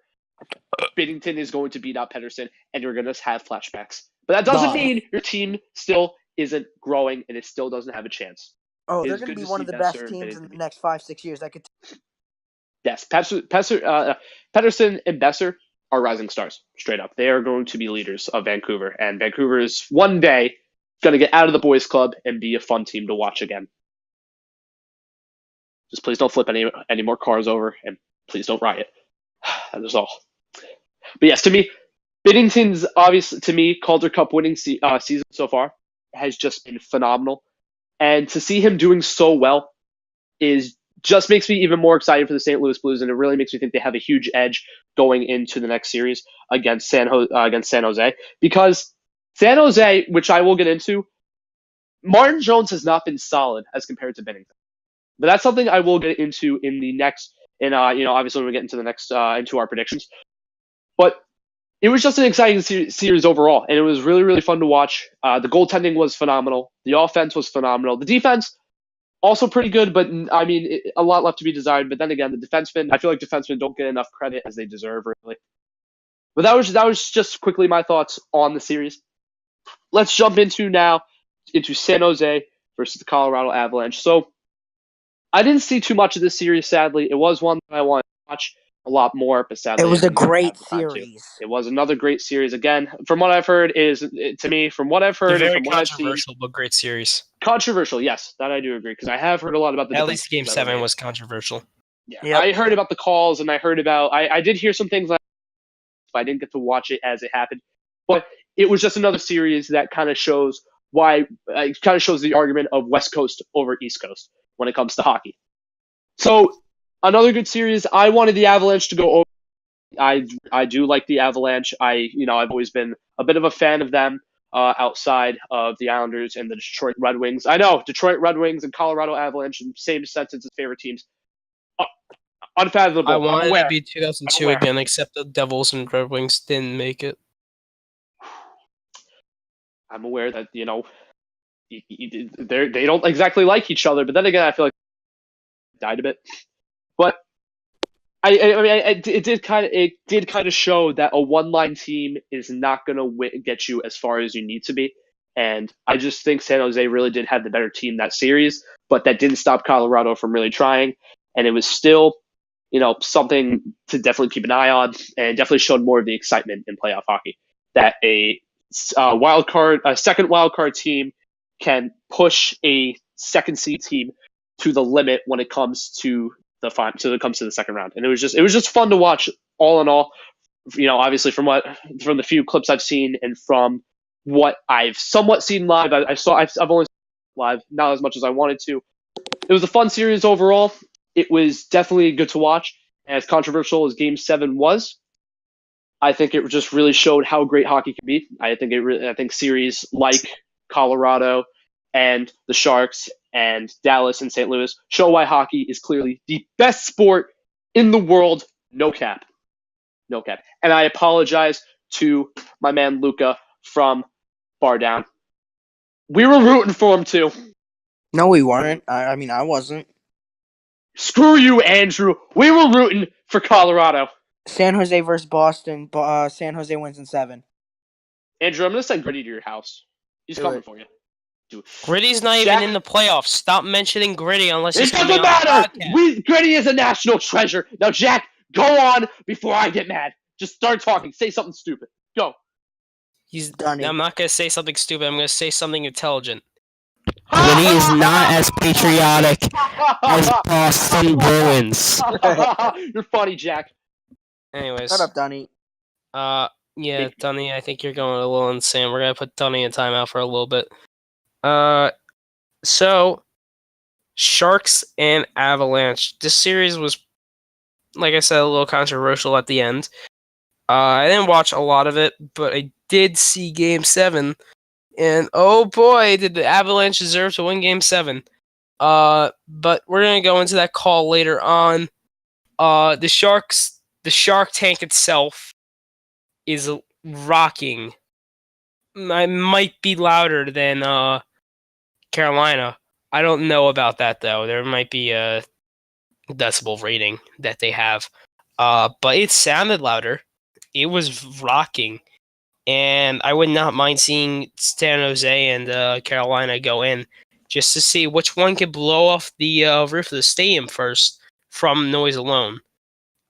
Binnington is going to beat out Pedersen, and you're going to have flashbacks. But that doesn't mean your team still isn't growing, and it still doesn't have a chance. Oh, It they're is going to good be to one see of the Besser best and teams in the Binnington. next 5-6 years. Yes, Pedersen and Besser are rising stars, straight up. They are going to be leaders of Vancouver, and Vancouver is one day going to get out of the boys' club and be a fun team to watch again. Just please don't flip any more cars over, and please don't riot. That is all. But yes, to me, Binnington's obviously, to me, Calder Cup winning season so far has just been phenomenal. And to see him doing so well just makes me even more excited for the St. Louis Blues, and it really makes me think they have a huge edge going into the next series against San Jose. Because San Jose, which I will get into, Martin Jones has not been solid as compared to Binnington. But that's something I will get into in the next, obviously when we get into the next, into our predictions. But it was just an exciting series overall, and it was really, really fun to watch. The goaltending was phenomenal. The offense was phenomenal. The defense, also pretty good, but I mean, a lot left to be desired. But then again, the defensemen, I feel like defensemen don't get enough credit as they deserve, really. But that was just quickly my thoughts on the series. Let's jump into San Jose versus the Colorado Avalanche. So I didn't see too much of this series, sadly. It was one that I wanted to watch a lot more, but sadly It was a I didn't have great the time to. series. It was another great series. Again, from what I've heard, from what I've heard, Very and from what I've seen, controversial, but great series. controversial. Yes, that I do agree, because I have heard a lot about the. At least Game that were 7 made. was controversial. Yeah, Yep. I heard about the calls, and I heard about. I did hear some things, but I didn't get to watch it as it happened. But it was just another series that kind of shows why. It kind of shows the argument of West Coast over East Coast when it comes to hockey. So another good series. I wanted the Avalanche to go over. I do like the Avalanche. I've always been a bit of a fan of them outside of the Islanders and the Detroit Red Wings. I know Detroit Red Wings and Colorado Avalanche, in the same sentence as favorite teams. Unfathomable. I wanted it to be 2002 aware. again, except the Devils and Red Wings didn't make it. I'm aware that they don't exactly like each other, but then again, I feel like died a bit. But it did kind of show that a one-line team is not going to get you as far as you need to be. And I just think San Jose really did have the better team that series, but that didn't stop Colorado from really trying. And it was still, something to definitely keep an eye on, and definitely showed more of the excitement in playoff hockey. That a second wild card team can push a second seed team to the limit when it comes to the second round. And it was just fun to watch all in all. Obviously from the few clips I've seen and from what I've somewhat seen live, I've only seen live, not as much as I wanted to. It was a fun series overall. It was definitely good to watch. As controversial as Game 7 was, I think it just really showed how great hockey can be. I think series like Colorado and the Sharks and Dallas and St. Louis show why hockey is clearly the best sport in the world. No cap. And I apologize to my man Luca from Bar Down. We were rooting for him too. No, we weren't. I mean, I wasn't. Screw you, Andrew. We were rooting for Colorado. San Jose versus Boston. San Jose wins in 7. Andrew, I'm going to send Gritty to your house. He's Do coming it. for you. Gritty's not Jack- even in the playoffs. Stop mentioning Gritty unless It he's coming doesn't on the matter. podcast. Gritty is a national treasure. Now, Jack, go on before I get mad. Just start talking. Say something stupid. Go. Dunny. I'm not going to say something stupid. I'm going to say something intelligent. Gritty is not as patriotic as Boston Bruins. You're funny, Jack. Anyways. Shut up, Dunny. Yeah, Dunny, I think you're going a little insane. We're going to put Dunny in timeout for a little bit. So, Sharks and Avalanche. This series was, like I said, a little controversial at the end. I didn't watch a lot of it, but I did see Game 7. And oh boy, did the Avalanche deserve to win Game 7. But we're gonna go into that call later on. The Shark Tank itself is rocking. I might be louder than Carolina. I don't know about that though. There might be a decibel rating that they have. But it sounded louder. It was rocking. And I would not mind seeing San Jose and Carolina go in just to see which one could blow off the roof of the stadium first from noise alone.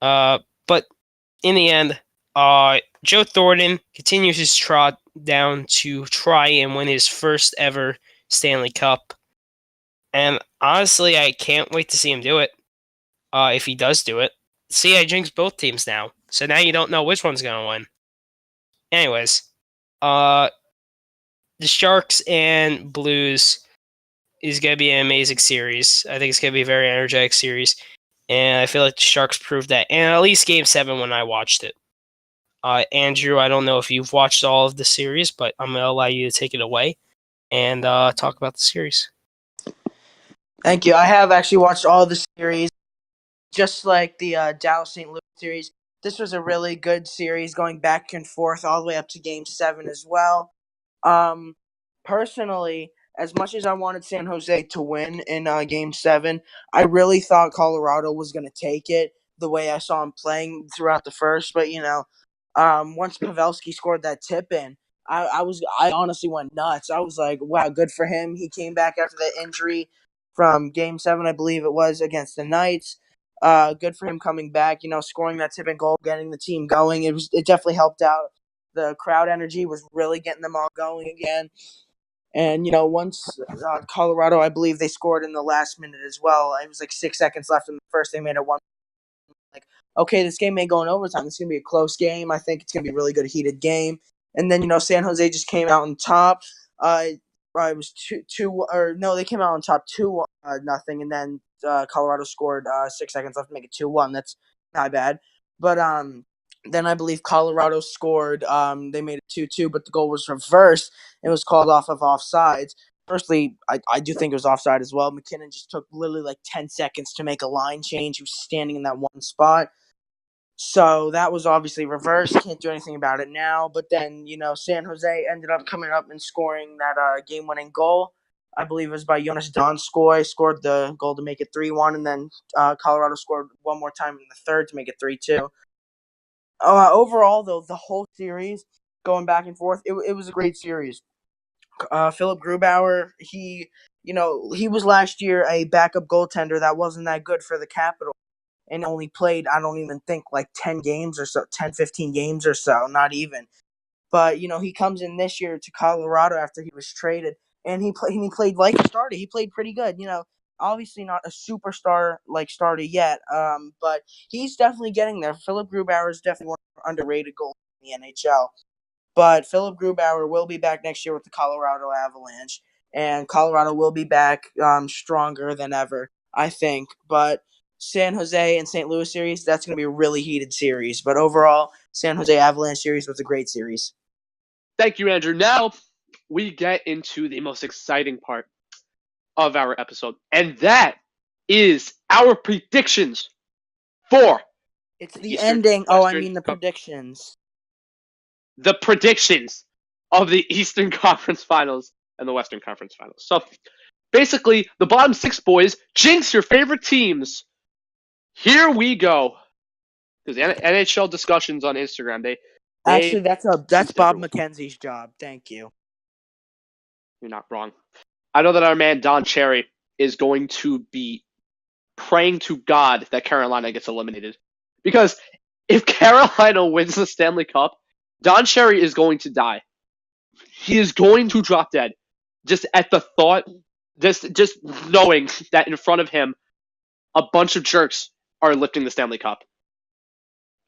But in the end, Joe Thornton continues his trot down to try and win his first ever Stanley Cup. And honestly, I can't wait to see him do it. If he does do it. See, I jinxed both teams now. So now you don't know which one's going to win. Anyways, the Sharks and Blues is going to be an amazing series. I think it's going to be a very energetic series. And I feel like the Sharks proved that. And at least Game 7 when I watched it. Andrew, I don't know if you've watched all of the series, but I'm going to allow you to take it away and talk about the series. Thank you. I have actually watched all the series, just like the Dallas St. Louis series. This was a really good series, going back and forth all the way up to Game 7 as well. Personally, as much as I wanted San Jose to win in Game 7, I really thought Colorado was going to take it the way I saw him playing throughout the first. But, once Pavelski scored that tip in, I honestly went nuts. I was like, wow, good for him. He came back after that injury from Game 7, I believe it was, against the Knights. Good for him coming back, scoring that tip and goal, getting the team going. It definitely helped out. The crowd energy was really getting them all going again. And, once Colorado, I believe they scored in the last minute as well. It was like 6 seconds left in the first. They made it 1. Like, okay, this game may go in overtime. It's going to be a close game. I think it's going to be a really good, heated game. And then, San Jose just came out on top. It was 2, or no, they came out on top 2-0, and then Colorado scored 6 seconds left to make it 2-1. That's not bad. But then I believe Colorado scored. They made it 2-2, but the goal was reversed. It was called off of offsides. Firstly, I do think it was offside as well. McKinnon just took literally like 10 seconds to make a line change. He was standing in that one spot. So that was obviously reversed. Can't do anything about it now. But then, San Jose ended up coming up and scoring that game-winning goal. I believe it was by Jonas Donskoy, scored the goal to make it 3-1, and then Colorado scored one more time in the third to make it 3-2. Overall, though, the whole series, going back and forth, it was a great series. Philip Grubauer, he was last year a backup goaltender that wasn't that good for the Capitals and only played, I don't even think, like 10 games or so, 10, 15 games or so, not even. But, he comes in this year to Colorado after he was traded, and he played like a starter. He played pretty good, obviously not a superstar like starter yet, but he's definitely getting there. Philip Grubauer is definitely one of the underrated goalies in the NHL. But Philip Grubauer will be back next year with the Colorado Avalanche, and Colorado will be back stronger than ever, I think. But San Jose and St. Louis series, that's going to be a really heated series. But overall, San Jose Avalanche series was a great series. Thank you, Andrew. Now we get into the most exciting part of our episode, and that is our predictions for It's the Eastern, ending. Western, The predictions. The predictions of the Eastern Conference Finals and the Western Conference Finals. So basically, the bottom 6 boys, jinx your favorite teams. Here we go. Because NHL discussions on Instagram, they Actually, that's Bob McKenzie's job. Thank you. You're not wrong. I know that our man Don Cherry is going to be praying to God that Carolina gets eliminated. Because if Carolina wins the Stanley Cup, Don Cherry is going to die. He is going to drop dead. Just at the thought, just knowing that in front of him, a bunch of jerks are lifting the Stanley Cup.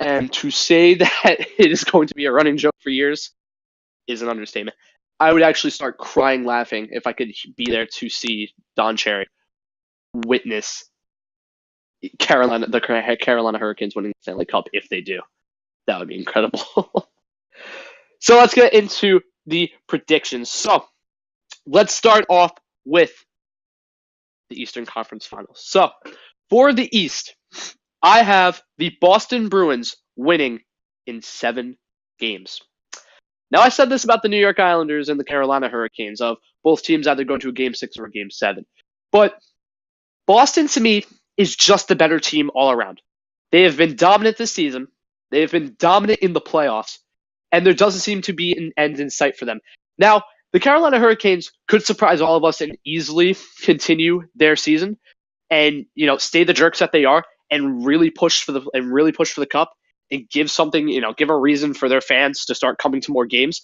And to say that it is going to be a running joke for years is an understatement. I would actually start crying laughing if I could be there to see Don Cherry witness the Carolina Hurricanes winning the Stanley Cup if they do. That would be incredible. So let's get into the predictions. So let's start off with the Eastern Conference Finals. So, for the East, I have the Boston Bruins winning in 7 games. Now, I said this about the New York Islanders and the Carolina Hurricanes, of both teams either going to a Game 6 or a Game 7. But Boston, to me, is just the better team all around. They have been dominant this season. They have been dominant in the playoffs. And there doesn't seem to be an end in sight for them. Now, the Carolina Hurricanes could surprise all of us and easily continue their season and, stay the jerks that they are and really push for the cup and give something, give a reason for their fans to start coming to more games,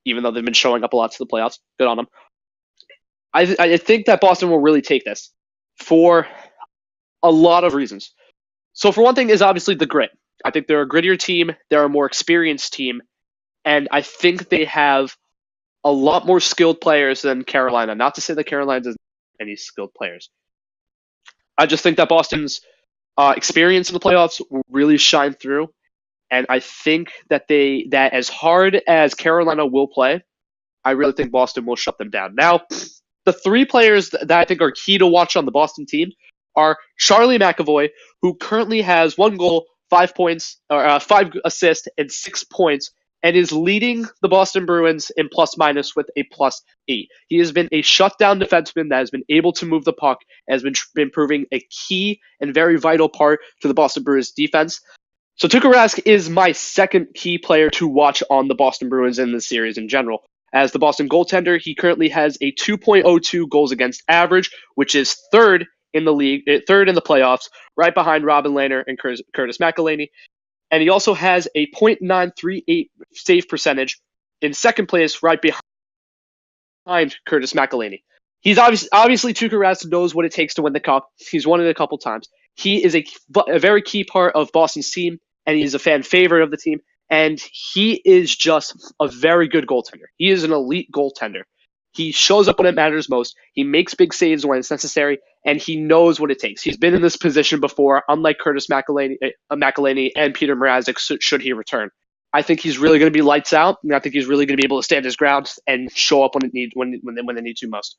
even though they've been showing up a lot to the playoffs. Good on them. I think that Boston will really take this for a lot of reasons. So for one thing is obviously the grit. I think they're a grittier team. They're a more experienced team. And I think they have a lot more skilled players than Carolina. Not to say that Carolina doesn't have any skilled players. I just think that Boston's experience in the playoffs will really shine through. And I think that as hard as Carolina will play, I really think Boston will shut them down. Now, the 3 players that I think are key to watch on the Boston team are Charlie McAvoy, who currently has 1 goal, 5 points, or 5 assists, and 6 points, and is leading the Boston Bruins in plus-minus with a +8. He has been a shutdown defenseman that has been able to move the puck, has been proving a key and very vital part to the Boston Bruins defense. So Tuukka Rask is my second key player to watch on the Boston Bruins in the series in general. As the Boston goaltender, he currently has a 2.02 goals against average, which is 3rd in the league, 3rd in the playoffs, right behind Robin Lehner and Curtis McElhinney. And he also has a .938 save percentage in 2nd place, right behind Curtis McElhinney. He's obviously Tuukka Rask knows what it takes to win the cup. He's won it a couple times. He is a very key part of Boston's team, and he's a fan favorite of the team. And he is just a very good goaltender. He is an elite goaltender. He shows up when it matters most. He makes big saves when it's necessary, and he knows what it takes. He's been in this position before, unlike Curtis McElhinney and Peter Mrazek, should he return. I think he's really going to be lights out, and I think he's really going to be able to stand his ground and show up when they need to most.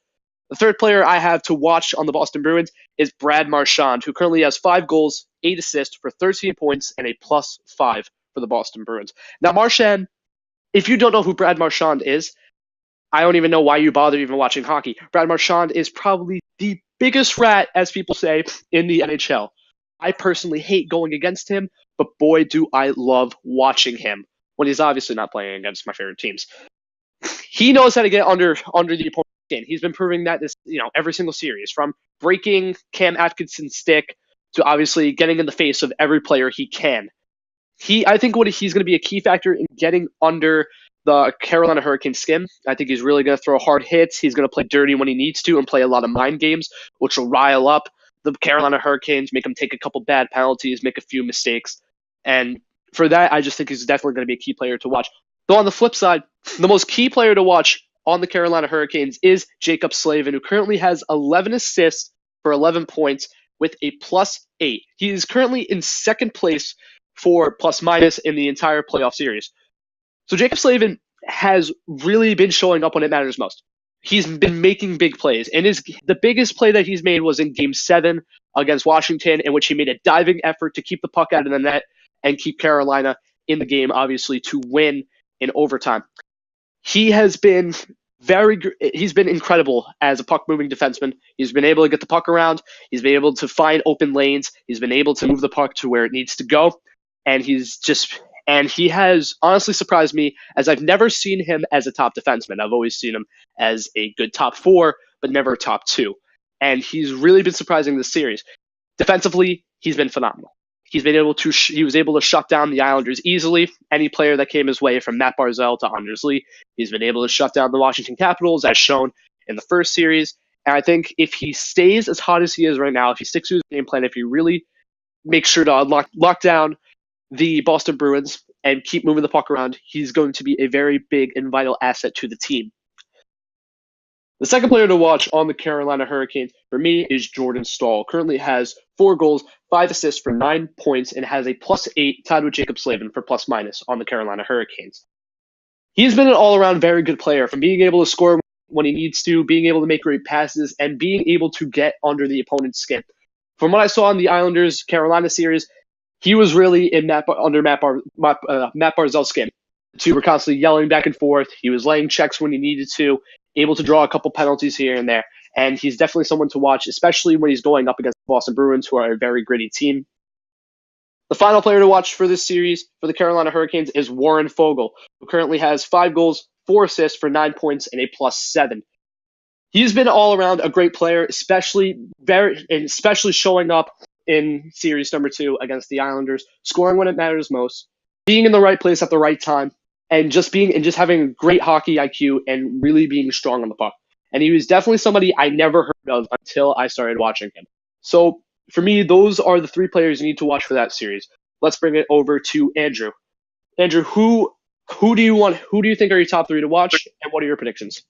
The 3rd player I have to watch on the Boston Bruins is Brad Marchand, who currently has 5 goals, 8 assists for 13 points, and a +5 for the Boston Bruins. Now, Marchand, if you don't know who Brad Marchand is, I don't even know why you bother even watching hockey. Brad Marchand is probably the biggest rat, as people say, in the NHL. I personally hate going against him, but boy, do I love watching him when he's obviously not playing against my favorite teams. He knows how to get under the opponent's skin. He's been proving that every single series, from breaking Cam Atkinson's stick to obviously getting in the face of every player he can. I think he's going to be a key factor in getting under the Carolina Hurricanes skin. I think he's really going to throw hard hits. He's going to play dirty when he needs to and play a lot of mind games, which will rile up the Carolina Hurricanes, make them take a couple bad penalties, make a few mistakes. And for that, I just think he's definitely going to be a key player to watch. Though on the flip side, the most key player to watch on the Carolina Hurricanes is Jaccob Slavin, who currently has 11 assists for 11 points with a +8. He is currently in 2nd place for plus-minus in the entire playoff series. So Jaccob Slavin has really been showing up when it matters most. He's been making big plays, and the biggest play that he's made was in Game 7 against Washington, in which he made a diving effort to keep the puck out of the net and keep Carolina in the game, obviously, to win in overtime. He has been he's been incredible as a puck-moving defenseman. He's been able to get the puck around. He's been able to find open lanes. He's been able to move the puck to where it needs to go. And he has honestly surprised me, as I've never seen him as a top defenseman. I've always seen him as a good top 4, but never a top 2. And he's really been surprising this series. Defensively, he's been phenomenal. He was able to shut down the Islanders easily. Any player that came his way, from Matt Barzal to Anders Lee, he's been able to shut down the Washington Capitals, as shown in the first series. And I think if he stays as hot as he is right now, if he sticks to his game plan, if he really makes sure to lock down the Boston Bruins and keep moving the puck around, he's going to be a very big and vital asset to the team. The second player to watch on the Carolina Hurricanes for me is Jordan Staal. Currently has 4 goals, 5 assists for 9 points, and has a +8 tied with Jaccob Slavin for plus-minus on the Carolina Hurricanes. He's been an all-around very good player, from being able to score when he needs to, being able to make great passes, and being able to get under the opponent's skin. From what I saw in the Islanders Carolina series, he was really in under Matt Barzal's skin. The two were constantly yelling back and forth. He was laying checks when he needed to, able to draw a couple penalties here and there. And he's definitely someone to watch, especially when he's going up against the Boston Bruins, who are a very gritty team. The final player to watch for this series for the Carolina Hurricanes is Warren Foegele, who currently has 5 goals, 4 assists for 9 points and a +7. He's been all around a great player, especially showing up in series number 2 against the Islanders, scoring when it matters most, being in the right place at the right time, and just having great hockey IQ and really being strong on the puck. And he was definitely somebody I never heard of until I started watching him. So for me, those are the 3 players you need to watch for that series. Let's bring it over to Andrew. Andrew, who do you think are your top 3 to watch, and what are your predictions?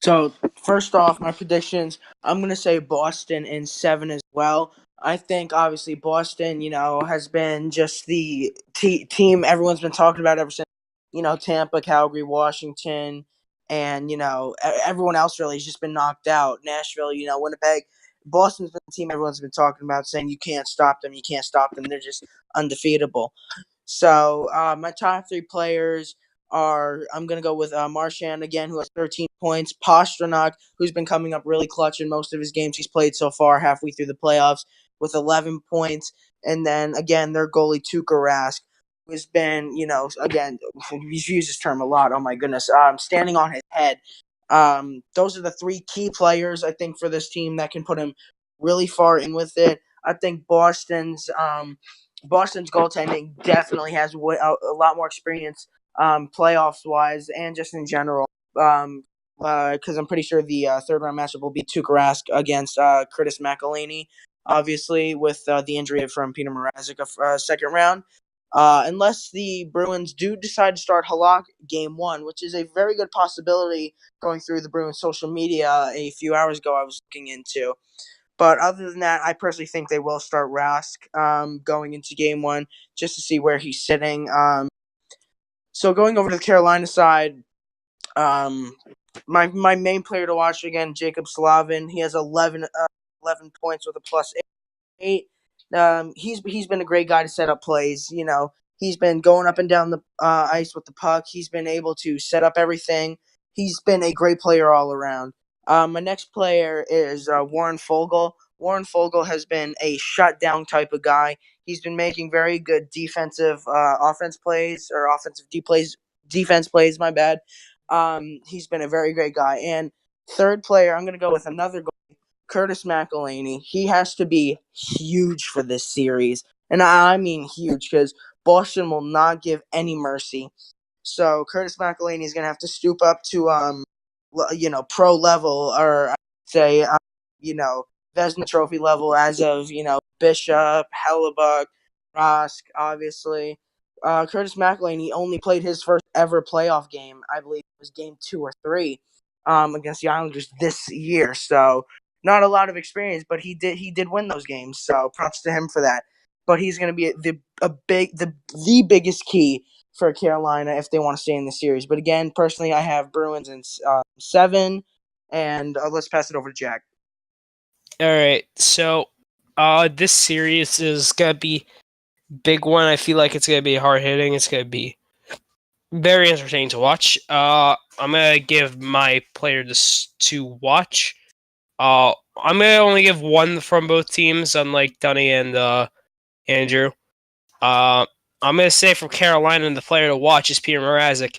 So first off, my predictions, I'm going to say Boston in 7 as well. I think obviously Boston, has been just the team everyone's been talking about ever since, Tampa, Calgary, Washington, and, everyone else really has just been knocked out. Nashville, Winnipeg. Boston's been the team everyone's been talking about, saying you can't stop them. They're just undefeatable. So my top 3 players are, I'm going to go with Marchand again, who has 13 points. Pastrnak, who's been coming up really clutch in most of his games he's played so far, halfway through the playoffs, with 11 points. And then, again, their goalie, Tuukka Rask, who's been, again, he's used this term a lot, oh my goodness, standing on his head. Those are the 3 key players, I think, for this team that can put him really far in with it. I think Boston's goaltending definitely has a lot more experience playoffs wise and just in general. Because I'm pretty sure the third round matchup will be Tuukka Rask against Curtis McElhinney, obviously with the injury from Peter Mrazek, second round. Unless the Bruins do decide to start Halak game 1, which is a very good possibility going through the Bruins social media a few hours ago I was looking into. But other than that, I personally think they will start Rask going into game 1 just to see where he's sitting. So going over to the Carolina side, my main player to watch again, Jacob Slavin. He has 11 points with a +8. He's been a great guy to set up plays. He's been going up and down the ice with the puck. He's been able to set up everything. He's been a great player all around. My next player is Warren Foegele. Warren Foegele has been a shutdown type of guy. He's been making very good defensive defense plays. My bad. He's been a very great guy. And third player, I'm going to go with another goalie, Curtis McElhinney. He has to be huge for this series. And I mean huge, because Boston will not give any mercy. So Curtis McElhinney is going to have to stoop up to, pro level, or I'd say, Vezina Trophy level as of, Bishop, Hellebuck, Rask, obviously. Curtis McElhinney only played his first ever playoff game. I believe it was game 2 or 3 against the Islanders this year. So not a lot of experience, but he did win those games. So props to him for that. But he's going to be the biggest key for Carolina if they want to stay in the series. But again, personally, I have Bruins in 7, and let's pass it over to Jack. All right, so this series is gonna be big one. I feel like it's gonna be hard hitting. It's gonna be very entertaining to watch. I'm gonna give my player this to watch. I'm gonna only give one from both teams, unlike Dunny and Andrew. I'm gonna say from Carolina, the player to watch is Peter Mrazek.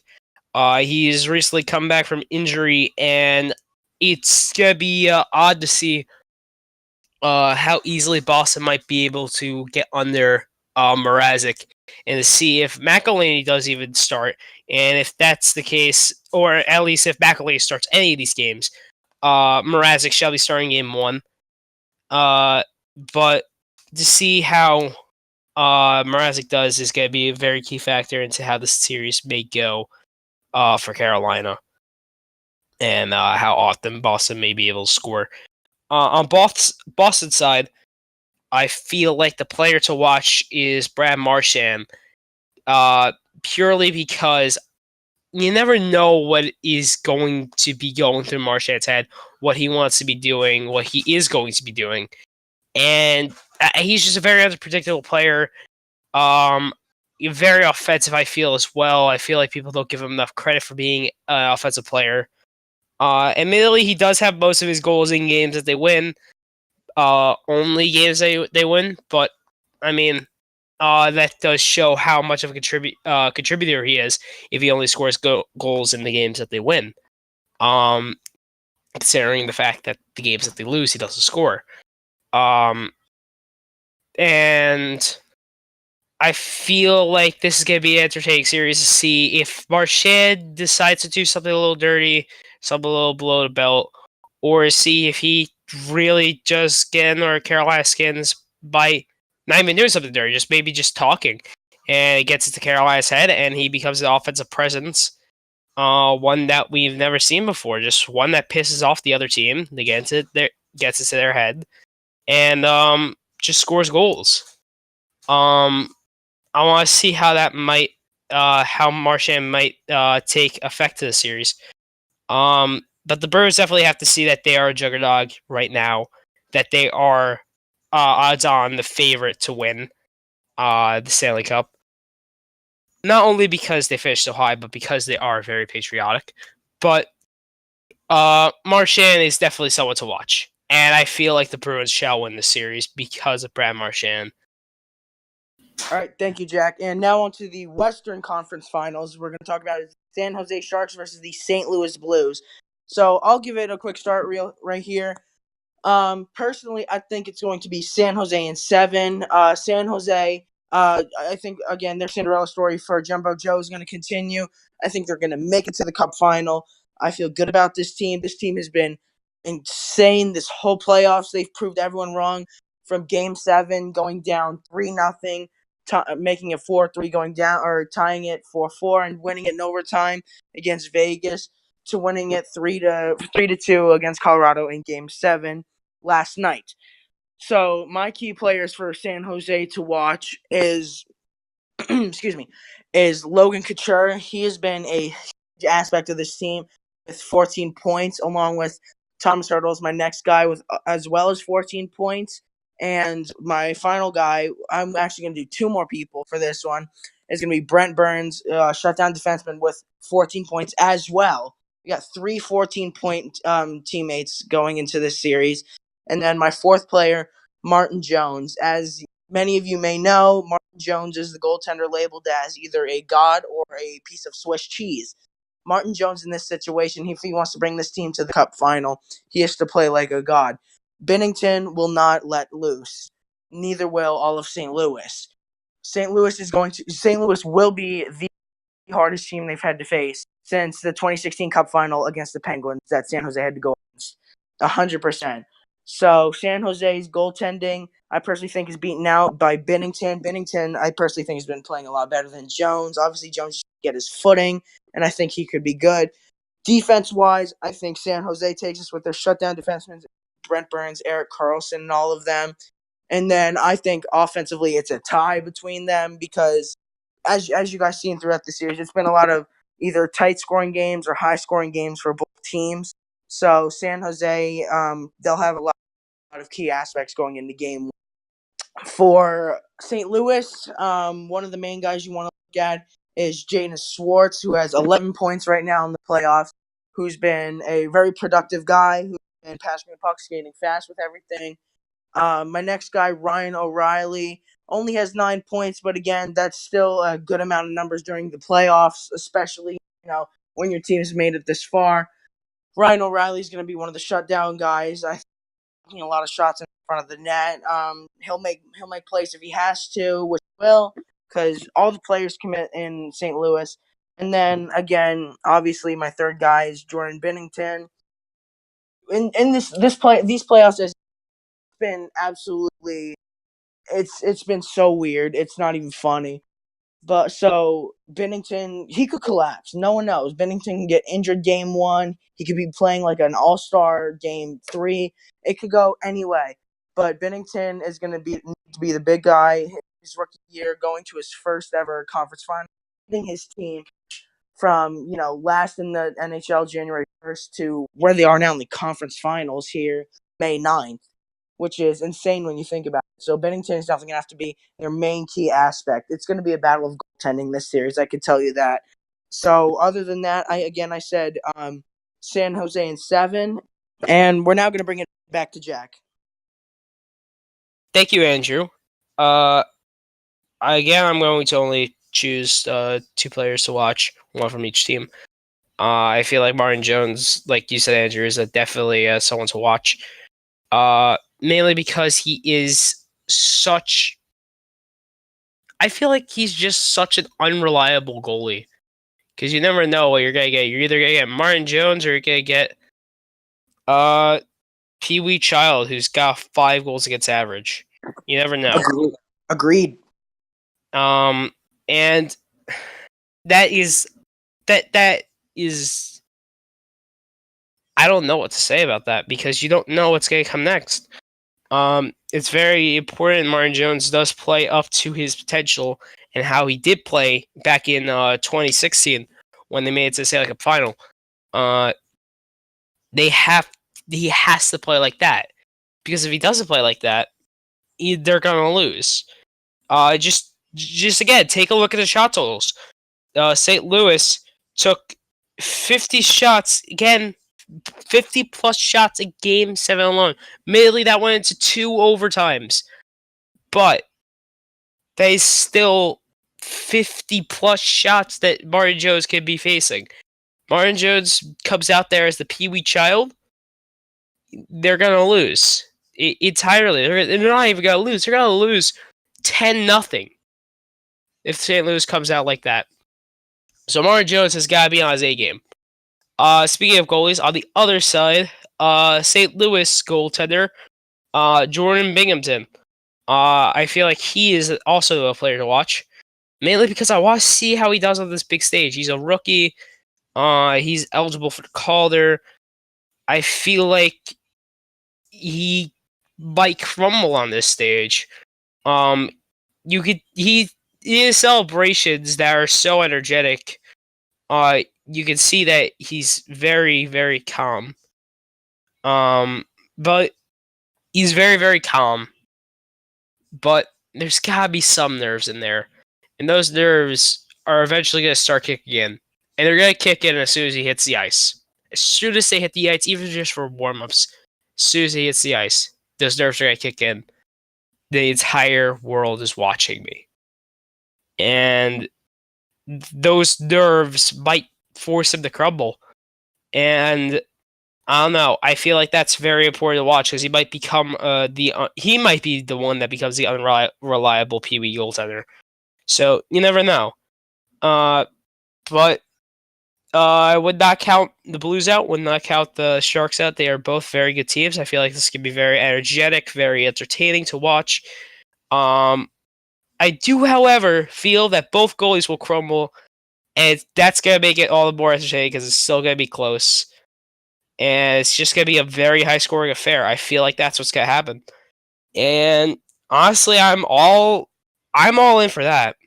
He's recently come back from injury, and it's gonna be odd to see how easily Boston might be able to get under Mrazek, and to see if McElhinney does even start, and if that's the case, or at least if McElhinney starts any of these games, Mrazek shall be starting game 1. But to see how Mrazek does is going to be a very key factor into how the series may go for Carolina, and how often Boston may be able to score. On Boston side, I feel like the player to watch is Brad Marchand, purely because you never know what is going to be going through Marchand's head, what he wants to be doing, what he is going to be doing, and he's just a very unpredictable player. Very offensive, I feel as well. I feel like people don't give him enough credit for being an offensive player. Admittedly, he does have most of his goals in games that they win. Only games they win, but I mean, that does show how much of a contributor he is if he only scores goals in the games that they win. Considering the fact that the games that they lose, he doesn't score. And I feel like this is going to be an entertaining series to see if Marchand decides to do something a little dirty, something a little below the belt, or see if he really just get under Carolina skins by not even doing something dirty, just talking, and it gets into Carolina's head, and he becomes an offensive presence, one that we've never seen before, just one that pisses off the other team, they gets into their head, and just scores goals. I want to see how that might, how Marchand might take effect to the series. But the Brewers definitely have to see that they are a juggernaut right now, that they are odds on the favorite to win the Stanley Cup. Not only because they finished so high, but because they are very patriotic. But Marchand is definitely someone to watch. And I feel like the Bruins shall win the series because of Brad Marchand. All right, thank you, Jack. And now on to the Western Conference Finals. We're going to talk about San Jose Sharks versus the St. Louis Blues. So I'll give it a quick start right here. Personally, I think it's going to be San Jose in 7. San Jose, I think, again, their Cinderella story for Jumbo Joe is going to continue. I think they're going to make it to the Cup final. I feel good about this team. This team has been insane this whole playoffs. They've proved everyone wrong from Game 7 going down 3-0. Making it 4-3, going down or tying it 4-4 and winning it in overtime against Vegas, to winning it 3-2 against Colorado in Game 7 last night. So my key players for San Jose to watch is is Logan Couture. He has been a huge aspect of this team with 14 points, along with Thomas Hertl is my next guy with as well as 14 points. And my final guy, I'm actually going to do 2 more people for this one, is going to be Brent Burns, shutdown defenseman with 14 points as well. We got 3 14-point teammates going into this series. And then my 4th player, Martin Jones. As many of you may know, Martin Jones is the goaltender labeled as either a god or a piece of Swiss cheese. Martin Jones in this situation, if he wants to bring this team to the Cup final, he has to play like a god. Binnington will not let loose. Neither will all of St. Louis. St. Louis will be the hardest team they've had to face since the 2016 Cup final against the Penguins that San Jose had to go against. 100%. So San Jose's goaltending, I personally think, is beaten out by Binnington. Binnington, I personally think, has been playing a lot better than Jones. Obviously, Jones should get his footing, and I think he could be good. Defense-wise, I think San Jose takes us with their shutdown defensemen, Brent Burns, Erik Karlsson, and all of them. And then I think offensively it's a tie between them because, as you guys seen throughout the series, it's been a lot of either tight scoring games or high scoring games for both teams. So San Jose, they'll have a lot of key aspects going into game 1. For St. Louis, one of the main guys you want to look at is Jaden Schwartz, who has 11 points right now in the playoffs, who's been a very productive guy, who's been passing the puck, skating fast with everything. My next guy, Ryan O'Reilly, only has 9 points, but again, that's still a good amount of numbers during the playoffs, especially when your team's made it this far. Ryan O'Reilly is going to be one of the shutdown guys. I think a lot of shots in front of the net. He'll make plays if he has to, which he will, because all the players commit in St. Louis. And then again, obviously, my third guy is Jordan Binnington. In these playoffs, has been absolutely, it's been so weird. It's not even funny. But so Binnington, he could collapse. No one knows. Binnington can get injured game 1. He could be playing like an all-star game 3. It could go anyway. But Binnington is going to be the big guy. His rookie year, going to his first ever conference final, leading his team from last in the NHL January 1st to where they are now in the conference finals here May 9th, which is insane when you think about it. So Bennington is definitely going to have to be their main key aspect. It's going to be a battle of goaltending this series, I can tell you that. So other than that, I said San Jose in 7, and we're now going to bring it back to Jack. Thank you, Andrew. Again, I'm going to only choose 2 players to watch, one from each team. I feel like Martin Jones, like you said, Andrew, is definitely someone to watch. Mainly because he is such... I feel like he's just such an unreliable goalie. Because you never know what you're going to get. You're either going to get Martin Jones or you're going to get Pee-wee Child, who's got 5 goals against average. You never know. Agreed. And that is I don't know what to say about that because you don't know what's going to come next. It's very important Martin Jones does play up to his potential and how he did play back in 2016 when they made it to the Stanley Cup final. He has to play like that because if he doesn't play like that, they're gonna lose. Just again, take a look at the shot totals. St. Louis took 50 shots again. 50 plus shots in game 7 alone. Admittedly, that went into 2 overtimes. But they still 50 plus shots that Martin Jones could be facing. Martin Jones comes out there as the Pee-wee Child. They're going to lose. Entirely. They're not even going to lose. They're going to lose 10-0 if St. Louis comes out like that. So Martin Jones has got to be on his A game. Speaking of goalies, on the other side, St. Louis goaltender, Jordan Binghamton. I feel like he is also a player to watch, mainly because I want to see how he does on this big stage. He's a rookie. He's eligible for the Calder. I feel like he might crumble on this stage. His celebrations that are so energetic. You can see that he's very, very calm. But he's very, very calm. But there's gotta be some nerves in there. And those nerves are eventually gonna start kicking in. And they're gonna kick in as soon as he hits the ice. As soon as they hit the ice, even just for warm-ups, as soon as he hits the ice, those nerves are gonna kick in. The entire world is watching me. And those nerves might force him to crumble. And I don't know. I feel like that's very important to watch because he might become he might be the one that becomes the unreliable Pee-wee goaltender. So you never know. But I would not count the Blues out. Would not count the Sharks out. They are both very good teams. I feel like this could be very energetic, very entertaining to watch. I do, however, feel that both goalies will crumble. And that's going to make it all the more entertaining because it's still going to be close. And it's just going to be a very high-scoring affair. I feel like that's what's going to happen. And honestly, I'm all in for that.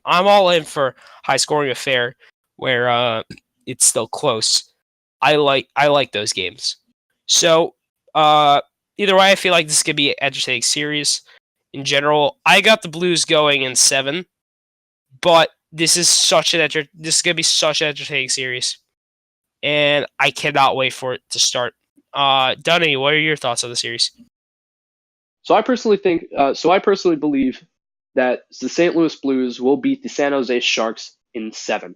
I'm all in for high-scoring affair where it's still close. I like those games. So, either way, I feel like this could be an entertaining series. In general, I got the Blues going in 7. But this is going to be such an entertaining series. And I cannot wait for it to start. Dunny, what are your thoughts on the series? So I personally believe that the St. Louis Blues will beat the San Jose Sharks in 7.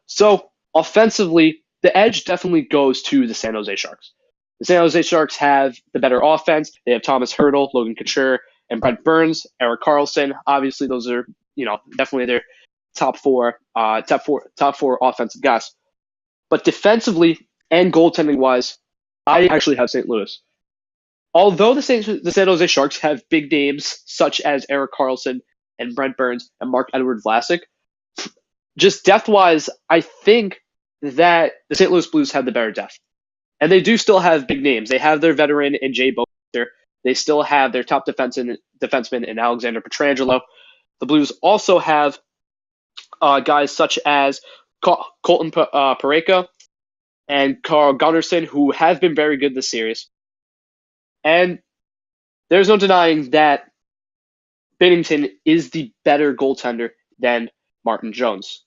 So offensively, the edge definitely goes to the San Jose Sharks. The San Jose Sharks have the better offense. They have Thomas Hertl, Logan Couture, and Brent Burns, Erik Karlsson. Obviously, those are definitely their top four offensive guys. But defensively and goaltending wise, I actually have St. Louis. Although the San Jose Sharks have big names such as Erik Karlsson and Brent Burns and Marc-Edouard Vlasic, just depth-wise, I think that the St. Louis Blues have the better depth. And they do still have big names. They have their veteran in Jay Bouwmeester. They still have their top defenseman in Alexander Pietrangelo. The Blues also have guys such as Colton Pareka and Carl Gunnarsson, who have been very good this series. And there's no denying that Binnington is the better goaltender than Martin Jones.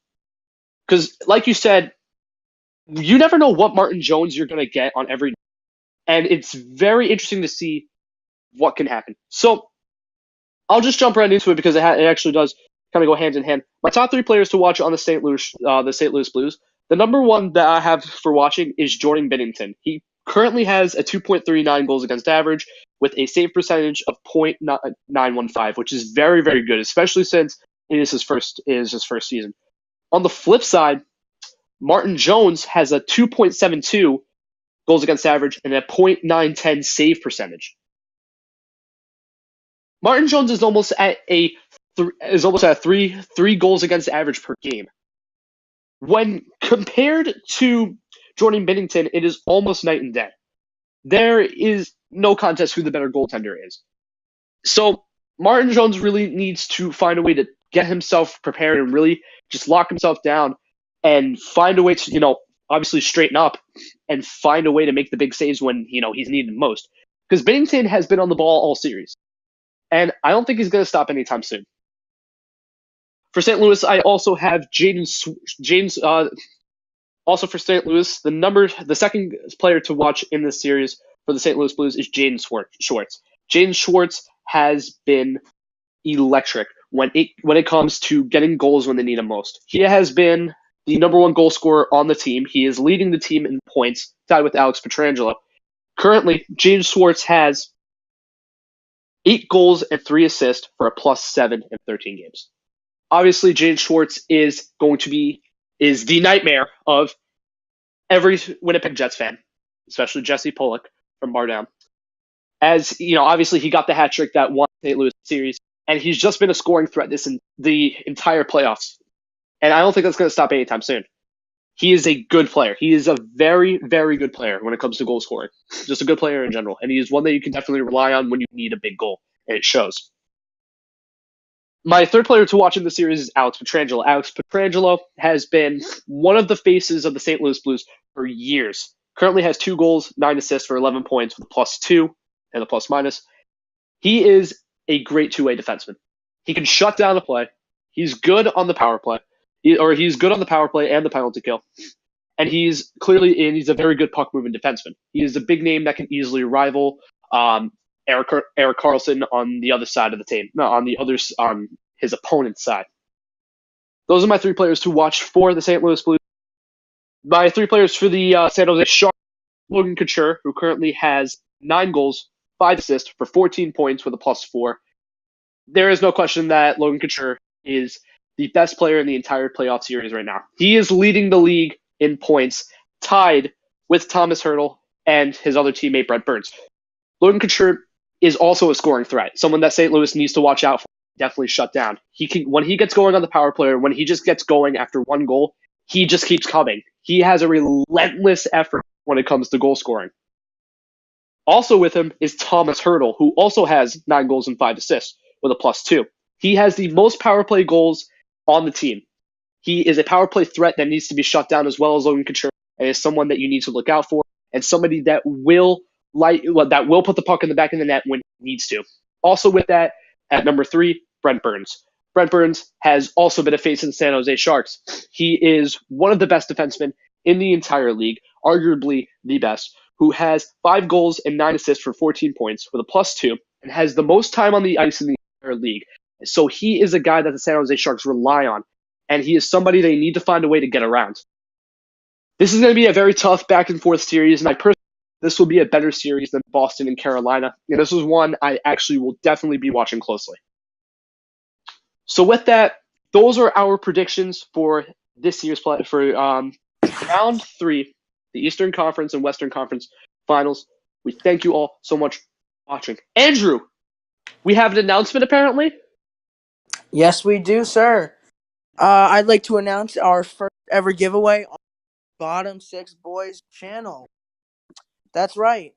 Because, like you said, you never know what Martin Jones you're going to get on every. And it's very interesting to see what can happen. So I'll just jump right into it because it actually does kind of go hand in hand. My top 3 players to watch on the St. Louis Blues. The number one that I have for watching is Jordan Binnington. He currently has a 2.39 goals against average with a save percentage of .915, which is very, very good, especially since it is his first season. On the flip side, Martin Jones has a 2.72 goals against average and a .910 save percentage. Martin Jones is almost at three goals against average per game. When compared to Jordan Binnington, it is almost night and day. There is no contest who the better goaltender is. So Martin Jones really needs to find a way to get himself prepared and really just lock himself down and find a way to, obviously straighten up and find a way to make the big saves when, he's needed most. Because Binnington has been on the ball all series. And I don't think he's going to stop anytime soon. For St. Louis, I also have James. Also for St. Louis, the second player to watch in this series for the St. Louis Blues is Jaden Schwartz. Jaden Schwartz has been electric when it comes to getting goals when they need him most. He has been the number one goal scorer on the team. He is leading the team in points, tied with Alex Pietrangelo. Currently, Jaden Schwartz has 8 goals and 3 assists for a +7 in 13 games. Obviously, Jaden Schwartz is the nightmare of every Winnipeg Jets fan, especially Jesse Pollock from Bardown. As obviously he got the hat trick that won the St. Louis series, and he's just been a scoring threat the entire playoffs. And I don't think that's going to stop anytime soon. He is a good player. He is a very, very good player when it comes to goal scoring. Just a good player in general, and he is one that you can definitely rely on when you need a big goal, and it shows. My third player to watch in the series is Alex Pietrangelo. Alex Pietrangelo has been one of the faces of the St. Louis Blues for years. Currently has 2 goals, 9 assists for 11 points with a +2 and a +-. He is a great two-way defenseman. He can shut down a play. He's good on the power play. He's good on the power play and the penalty kill. And he's a very good puck-moving defenseman. He is a big name that can easily rival Erik Karlsson on the other side of the team. No, on his opponent's side. Those are my 3 players to watch for the St. Louis Blues. My 3 players for the San Jose Sharks: Logan Couture, who currently has 9 goals, 5 assists for 14 points with a +4. There is no question that Logan Couture is the best player in the entire playoff series right now. He is leading the league in points, tied with Thomas Hertl and his other teammate Brent Burns. Logan Couture is also a scoring threat, someone that St. Louis needs to watch out for. Definitely shut down. When he gets going on the power play, or when he just gets going after 1 goal, he just keeps coming. He has a relentless effort when it comes to goal scoring. Also with him is Thomas Hertl, who also has 9 goals and 5 assists with a +2. He has the most power play goals on the team. He is a power play threat that needs to be shut down, as well as Logan Couture, and is someone that you need to look out for, and somebody that will put the puck in the back of the net when he needs to. Also with that, at number 3, Brent Burns. Brent Burns has also been a face of the San Jose Sharks. He is one of the best defensemen in the entire league, arguably the best, who has 5 goals and 9 assists for 14 points with a +2, and has the most time on the ice in the entire league. So he is a guy that the San Jose Sharks rely on, and he is somebody they need to find a way to get around. This is going to be a very tough back-and-forth series, and I personally think this will be a better series than Boston and Carolina, and this is one I actually will definitely be watching closely. So with that, those are our predictions for this year's play for round 3, the Eastern Conference and Western Conference Finals. We thank you all so much for watching. Andrew, we have an announcement apparently. Yes, we do, sir. I'd like to announce our first ever giveaway on Bottom 6 Boys channel. That's right.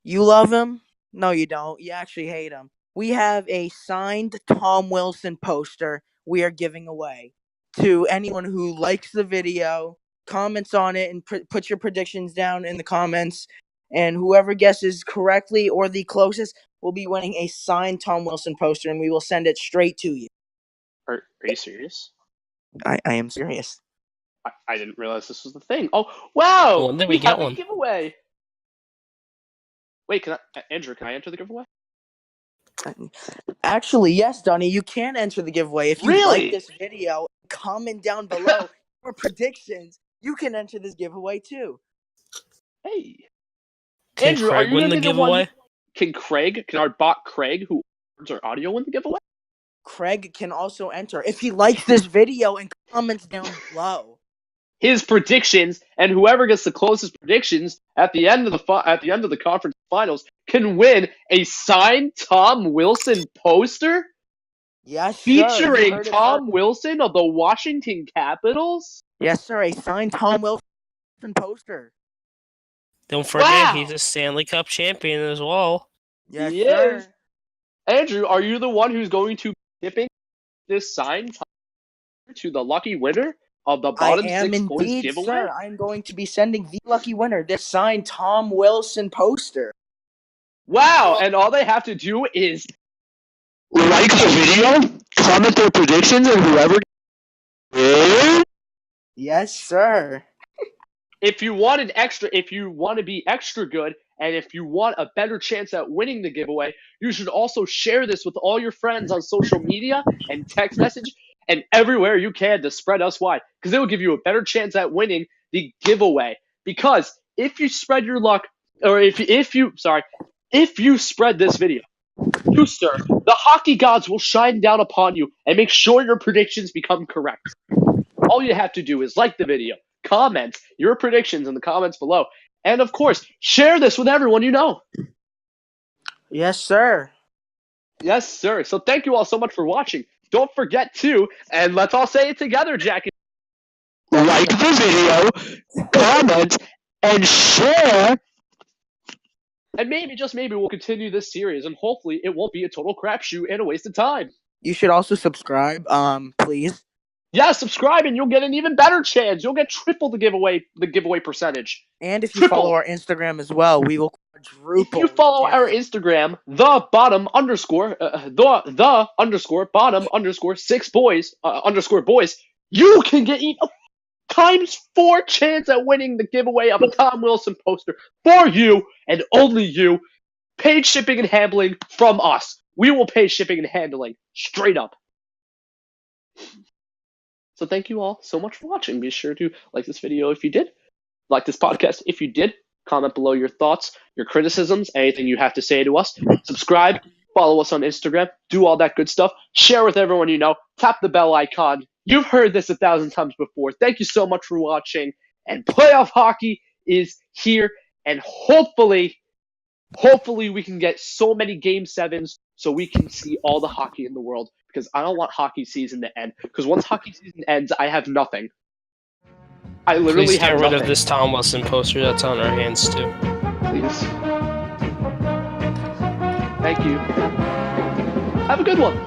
You love him? No, you don't. You actually hate him. We have a signed Tom Wilson poster we are giving away. to anyone who likes the video, comments on it, and put your predictions down in the comments. And whoever guesses correctly or the closest will be winning a signed Tom Wilson poster, and we will send it straight to you. Are you serious? I am serious. I didn't realize this was the thing. Oh, wow! When did we get have a one? giveaway. Wait, Andrew, can I enter the giveaway? Actually, yes, Donnie, you can enter the giveaway. If you Really? like this video, comment down below your predictions. You can enter this giveaway too. Hey. Can Andrew, are Craig you win gonna the be the one? giveaway? Can our bot Craig, who records our audio, win the giveaway? Craig can also enter if he likes this video and comments down below. His predictions, and whoever gets the closest predictions at the end of the conference finals can win a signed Tom Wilson poster Yes, sir. You featuring heard it Tom first. Wilson of the Washington Capitals. Yes, sir. A signed Tom Wilson poster. Don't forget, Wow. he's a Stanley Cup champion as well. Yes, He sir. is. Andrew, are you the one who's going to be tipping this signed Tom to the lucky winner of the I bottom am 6 boys indeed, giveaway? sir. I'm going to be sending the lucky winner this signed Tom Wilson poster. Wow, and all they have to do is like the video, comment their predictions, and whoever. Yes, sir. If you want to be extra good, and if you want a better chance at winning the giveaway, you should also share this with all your friends on social media and text message and everywhere you can to spread us wide, because it will give you a better chance at winning the giveaway. Because if you spread your luck, or if you spread this video, you, sir, the hockey gods will shine down upon you and make sure your predictions become correct. All you have to do is like the video, comment your predictions in the comments below, and of course, share this with everyone you know. Yes, sir. Yes, sir. So thank you all so much for watching. Don't forget to, and let's all say it together, Jack. Like the video, comment, and share. And maybe, just maybe, we'll continue this series, and hopefully it won't be a total crapshoot and a waste of time. You should also subscribe, please. Yeah, subscribe and you'll get an even better chance. You'll get triple the giveaway percentage. And if you Triple. follow our Instagram as well, we will quadruple. If you follow our Instagram, the bottom underscore bottom underscore 6 boys underscore boys, you can get a ×4 chance at winning the giveaway of a Tom Wilson poster for you and only you. Paid shipping and handling from us. We will pay shipping and handling straight up. So thank you all so much for watching. Be sure to like this video if you did, like this podcast if you did, comment below your thoughts, your criticisms, anything you have to say to us. Subscribe, follow us on Instagram, do all that good stuff. Share with everyone you know. Tap the bell icon. You've heard this 1,000 times before. Thank you so much for watching. And playoff hockey is here. And hopefully we can get so many Game 7s so we can see all the hockey in the world. Because I don't want hockey season to end. Because once hockey season ends, I have nothing. I literally Please have get rid nothing. of this Tom Wilson poster that's on our hands too. Please. Thank you. Have a good one.